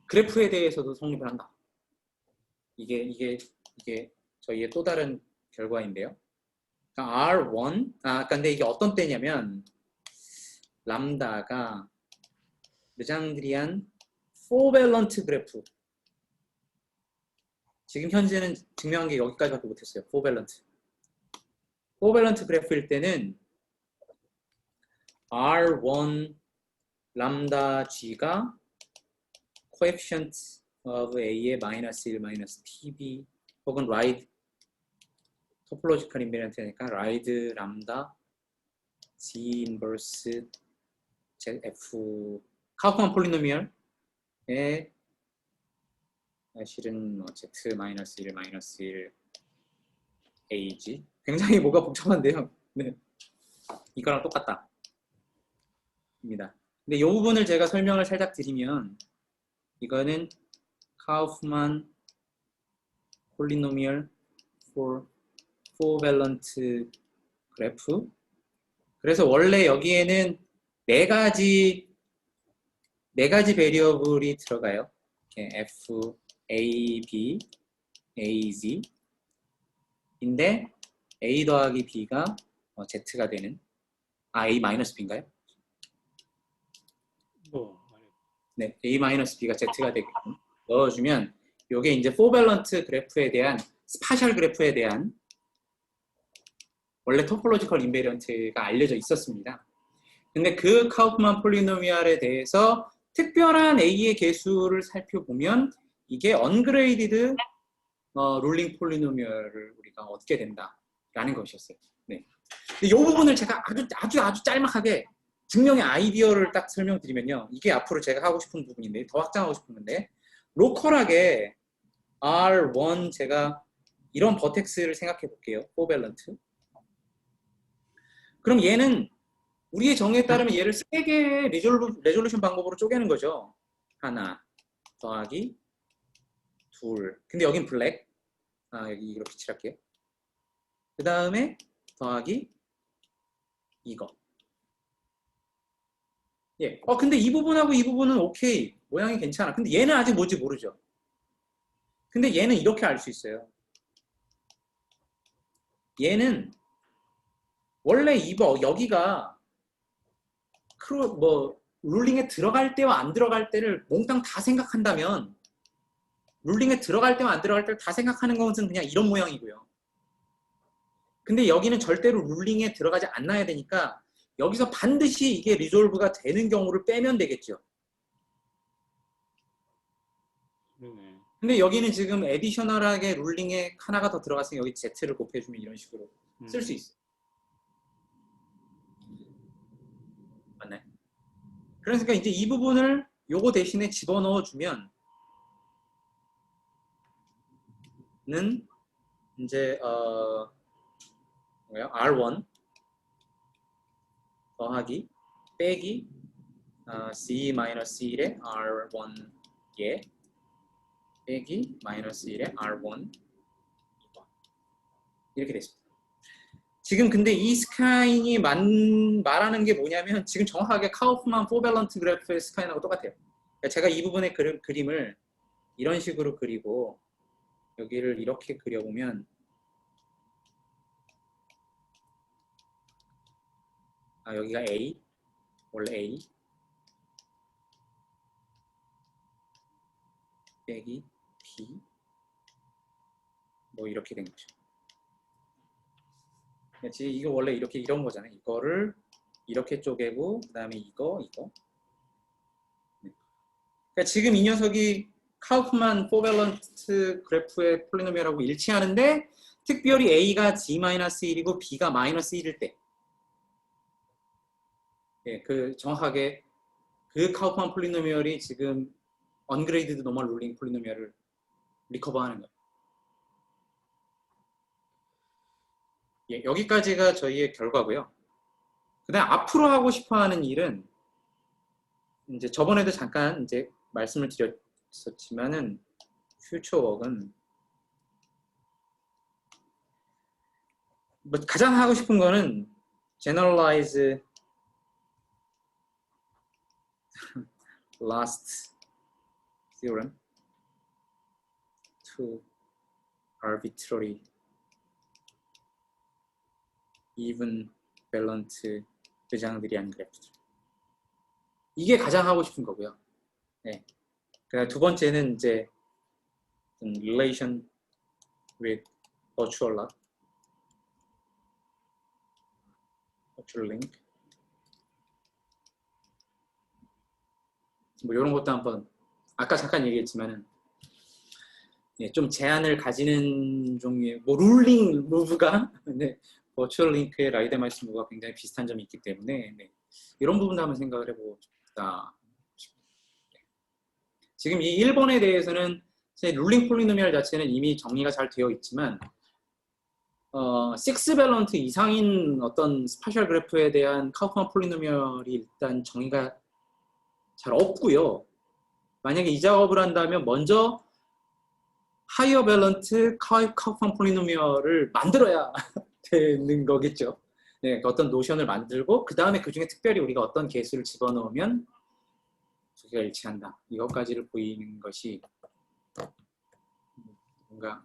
그래프에 대해서도 성립을 한다. 이게 저희의 또 다른 결과인데요. 그러니까 R1 근데 이게 어떤 때냐면 람다가 르장드리안 4밸런트 그래프 지금 현재는 증명한 게 여기까지밖에 못했어요. 4밸런트 그래프일 때는 R1 람다 G가 coefficient of A의 마이너스 1, 마이너스 TB 혹은 라이드 토폴로지컬 인베리언트니까 라이드 람다 G 인버스 ZF 카우프만 폴리노미얼의 사실은 Z 마이너스 1, 마이너스 1 age. 굉장히 뭐가 복잡한데요. 네. 이거랑 똑같다. 입니다. 근데 이 부분을 제가 설명을 살짝 드리면 이거는 카우프만 폴리노미얼 for covalent 그래프. 그래서 원래 여기에는 네 가지 베리어블이 들어가요. F, A, B, A, Z 인데 A 더하기 B가 Z가 되는 A 마이너스 B인가요? 뭐 네, A 마이너스 B가 Z가 되게끔 넣어주면 이게 이제 포밸런트 그래프에 대한 스파셜 그래프에 대한 원래 토폴로지컬 인베리언트가 알려져 있었습니다. 근데 그 카우프만 폴리노미알에 대해서 특별한 A의 개수를 살펴보면 이게 언그레이디드 룰링 폴리노미얼을 우리가 얻게 된다라는 것이었어요. 네. 이 부분을 제가 아주 짤막하게 증명의 아이디어를 딱 설명드리면요. 이게 앞으로 제가 하고 싶은 부분인데 더 확장하고 싶은 건데 로컬하게 R1 제가 이런 버텍스를 생각해 볼게요. 포밸런트. 그럼 얘는 우리의 정의에 따르면 얘를 3개의 레졸루션 방법으로 쪼개는 거죠. 하나 더하기 둘. 근데 여긴 블랙. 여기 이렇게 칠할게요. 그 다음에 더하기 이거. 예. 근데 이 부분하고 이 부분은 오케이. 모양이 괜찮아. 근데 얘는 아직 뭔지 모르죠. 근데 얘는 이렇게 알 수 있어요. 얘는 원래 여기가 룰링에 들어갈 때와 안 들어갈 때를 몽땅 다 생각한다면 룰링에 들어갈 때와 안 들어갈 때를 다 생각하는 것은 그냥 이런 모양이고요. 근데 여기는 절대로 룰링에 들어가지 않아야 되니까 여기서 반드시 이게 리졸브가 되는 경우를 빼면 되겠죠. 그러네. 근데 여기는 지금 에디셔널하게 룰링에 하나가 더 들어갔으니 여기 Z를 곱해주면 이런 식으로 쓸 수 있어요. 맞나요? 그러니까 이제 이 부분을 요거 대신에 집어넣어주면 는 이제 R1 더하기 빼기 C-1의 R1 예 빼기 -1의 R1 이렇게 됐습니다. 지금 근데 이 스카인이 말하는 게 뭐냐면 지금 정확하게 카우프만 포밸런트 그래프의 스카인하고 똑같아요. 그러니까 제가 이 부분의 그림을 이런 식으로 그리고 여기를 이렇게 그려보면 여기가 A, 원래 A 빼기 B 뭐 이렇게 된 거죠. 지금 이거 원래 이런 거잖아요. 이거를 이렇게 쪼개고 그 다음에 이거 네. 그러니까 지금 이 녀석이 카우프만 포밸런트 그래프의 폴리노미얼하고 일치하는데 특별히 A가 G-1이고 B가 -1일 때 예, 정확하게 그 카우프만 폴리노미얼이 지금 언그레이디드 노멀 룰링 폴리노미얼을 리커버하는 거예요. 예, 여기까지가 저희의 결과고요. 그다음 앞으로 하고 싶어하는 일은 이제 저번에도 잠깐 이제 말씀을 드렸었지만은 퓨처 웍은 뭐 가장 하고 싶은 거는 generalize last theorem to arbitrary even 밸런트 배장들이 한 그래프들. 이게 가장 하고 싶은 거고요. 네. 두 번째는 이제 relation with virtual link 뭐 이런 것도 한번 아까 잠깐 얘기했지만은 예, 좀 제한을 가지는 종류의 뭐 룰링 무브가 네, 버추얼 링크의 라이데마이스 무브가 굉장히 비슷한 점이 있기 때문에 네, 이런 부분도 한번 생각을 해보고 싶다. 지금 이 1번에 대해서는 룰링 폴리노미얼 자체는 이미 정리가 잘 되어 있지만 식스 밸런트 이상인 어떤 스파셜 그래프에 대한 카우프만 폴리노미얼이 일단 정의가 잘 없고요. 만약에 이 작업을 한다면 먼저 하이어 밸런트 카우프만 폴리노미얼을 만들어야 되는 거겠죠. 네, 어떤 노션을 만들고 그 다음에 그 중에 특별히 우리가 어떤 개수를 집어넣으면 두 개가 일치한다. 이것까지를 보이는 것이 뭔가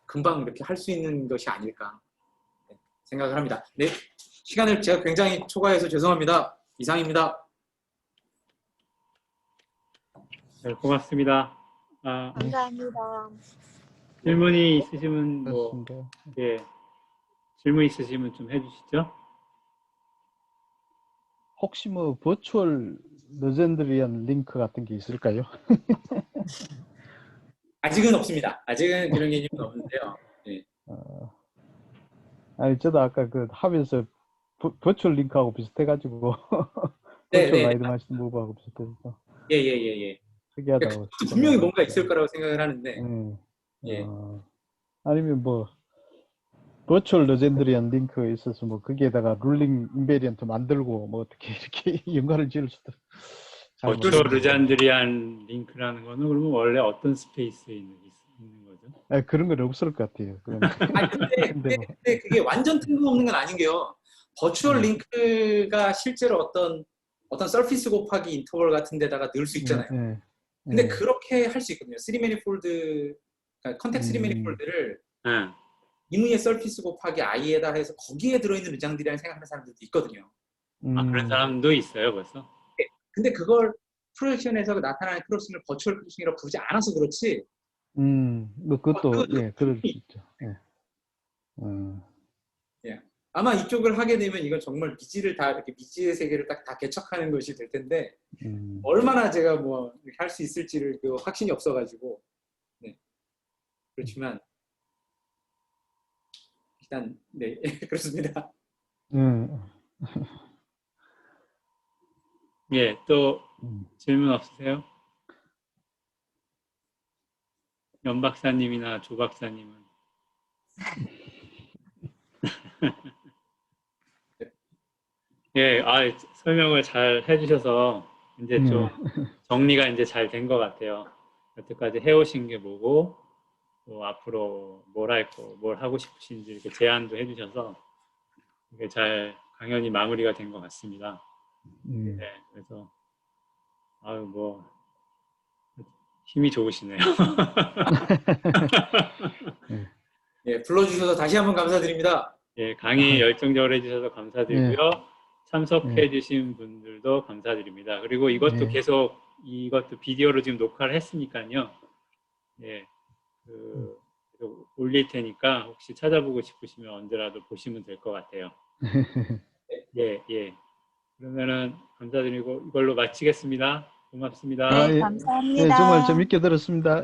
금방 이렇게 할 수 있는 것이 아닐까 생각을 합니다. 네, 시간을 제가 굉장히 초과해서 죄송합니다. 이상입니다. 네, 고맙습니다. 감사합니다. 질문이 있으시면 뭐 그렇습니다. 예, 질문 있으시면 좀 해주시죠. 혹시 뭐 버추얼 레전드리안 링크 같은 게 있을까요? 아직은 없습니다. 아직은 그런 개념은 없는데요. 네. 아니 저도 아까 그 하면서 버추얼 링크하고 비슷해가지고 네, 버추얼 네. 라이드 마신 무브하고 비슷해서 예. 특이하다고. 분명히 뭔가 있을 거라고 생각을 하는데. 예. 아니면 뭐 버추얼 레전드리안 링크가 있어서 뭐 거기에다가 룰링 인베리언트 만들고 뭐 어떻게 이렇게 연관을 지을 수도. 잘 버추얼 모르겠어요. 르잔드리안 링크라는 거는 그러면 원래 어떤 스페이스에 있는 거죠? 그런 건 없을 것 같아요. 그건. 아니, 근데 그게 완전 뜬금없는 건 아닌 게요. 버추얼 링크가 실제로 어떤 서피스 곱하기 인터벌 같은 데다가 넣을 수 있잖아요. 근데 그렇게 할 수 있거든요. 3 매니폴드, 그러니까 컨텍 3 매니폴드를 이무의 서피스 곱하기 i에다 해서 거기에 들어있는 의장들이라는 생각하는 사람들도 있거든요. 그런 사람도 있어요, 벌써? 근데 그걸 프로젝션에서 나타나는 크로싱을 버추얼 크로싱이라고 부르지 않아서 그렇지. 뭐 그것도 그럴 수 있죠. 아마 이쪽을 하게 되면 이건 정말 미지를 다 이렇게 미지의 세계를 다 개척하는 것이 될 텐데 얼마나 제가 뭐 이렇게 할 수 있을지를 그 확신이 없어가지고 그렇지만 일단 네 그렇습니다. 예, 또 질문 없으세요? 연 박사님이나 조 박사님은? 예, 설명을 잘 해주셔서 이제 좀 정리가 이제 잘 된 것 같아요. 여태까지 해오신 게 뭐고, 또 앞으로 뭘 할 거, 뭘 하고 싶으신지 이렇게 제안도 해주셔서 이게 잘 강연이 마무리가 된 것 같습니다. 네, 그래서 뭐 힘이 좋으시네요. 예, 불러주셔서 다시 한번 감사드립니다. 예, 강의 열정적으로 해주셔서 감사드리고요. 참석해주신 분들도 감사드립니다. 그리고 이것도 계속 이것도 비디오로 지금 녹화를 했으니까요. 예, 계속 올릴 테니까 혹시 찾아보고 싶으시면 언제라도 보시면 될 것 같아요. 예. 그러면은 감사드리고 이걸로 마치겠습니다. 고맙습니다. 네, 감사합니다. 정말 재밌게 들었습니다.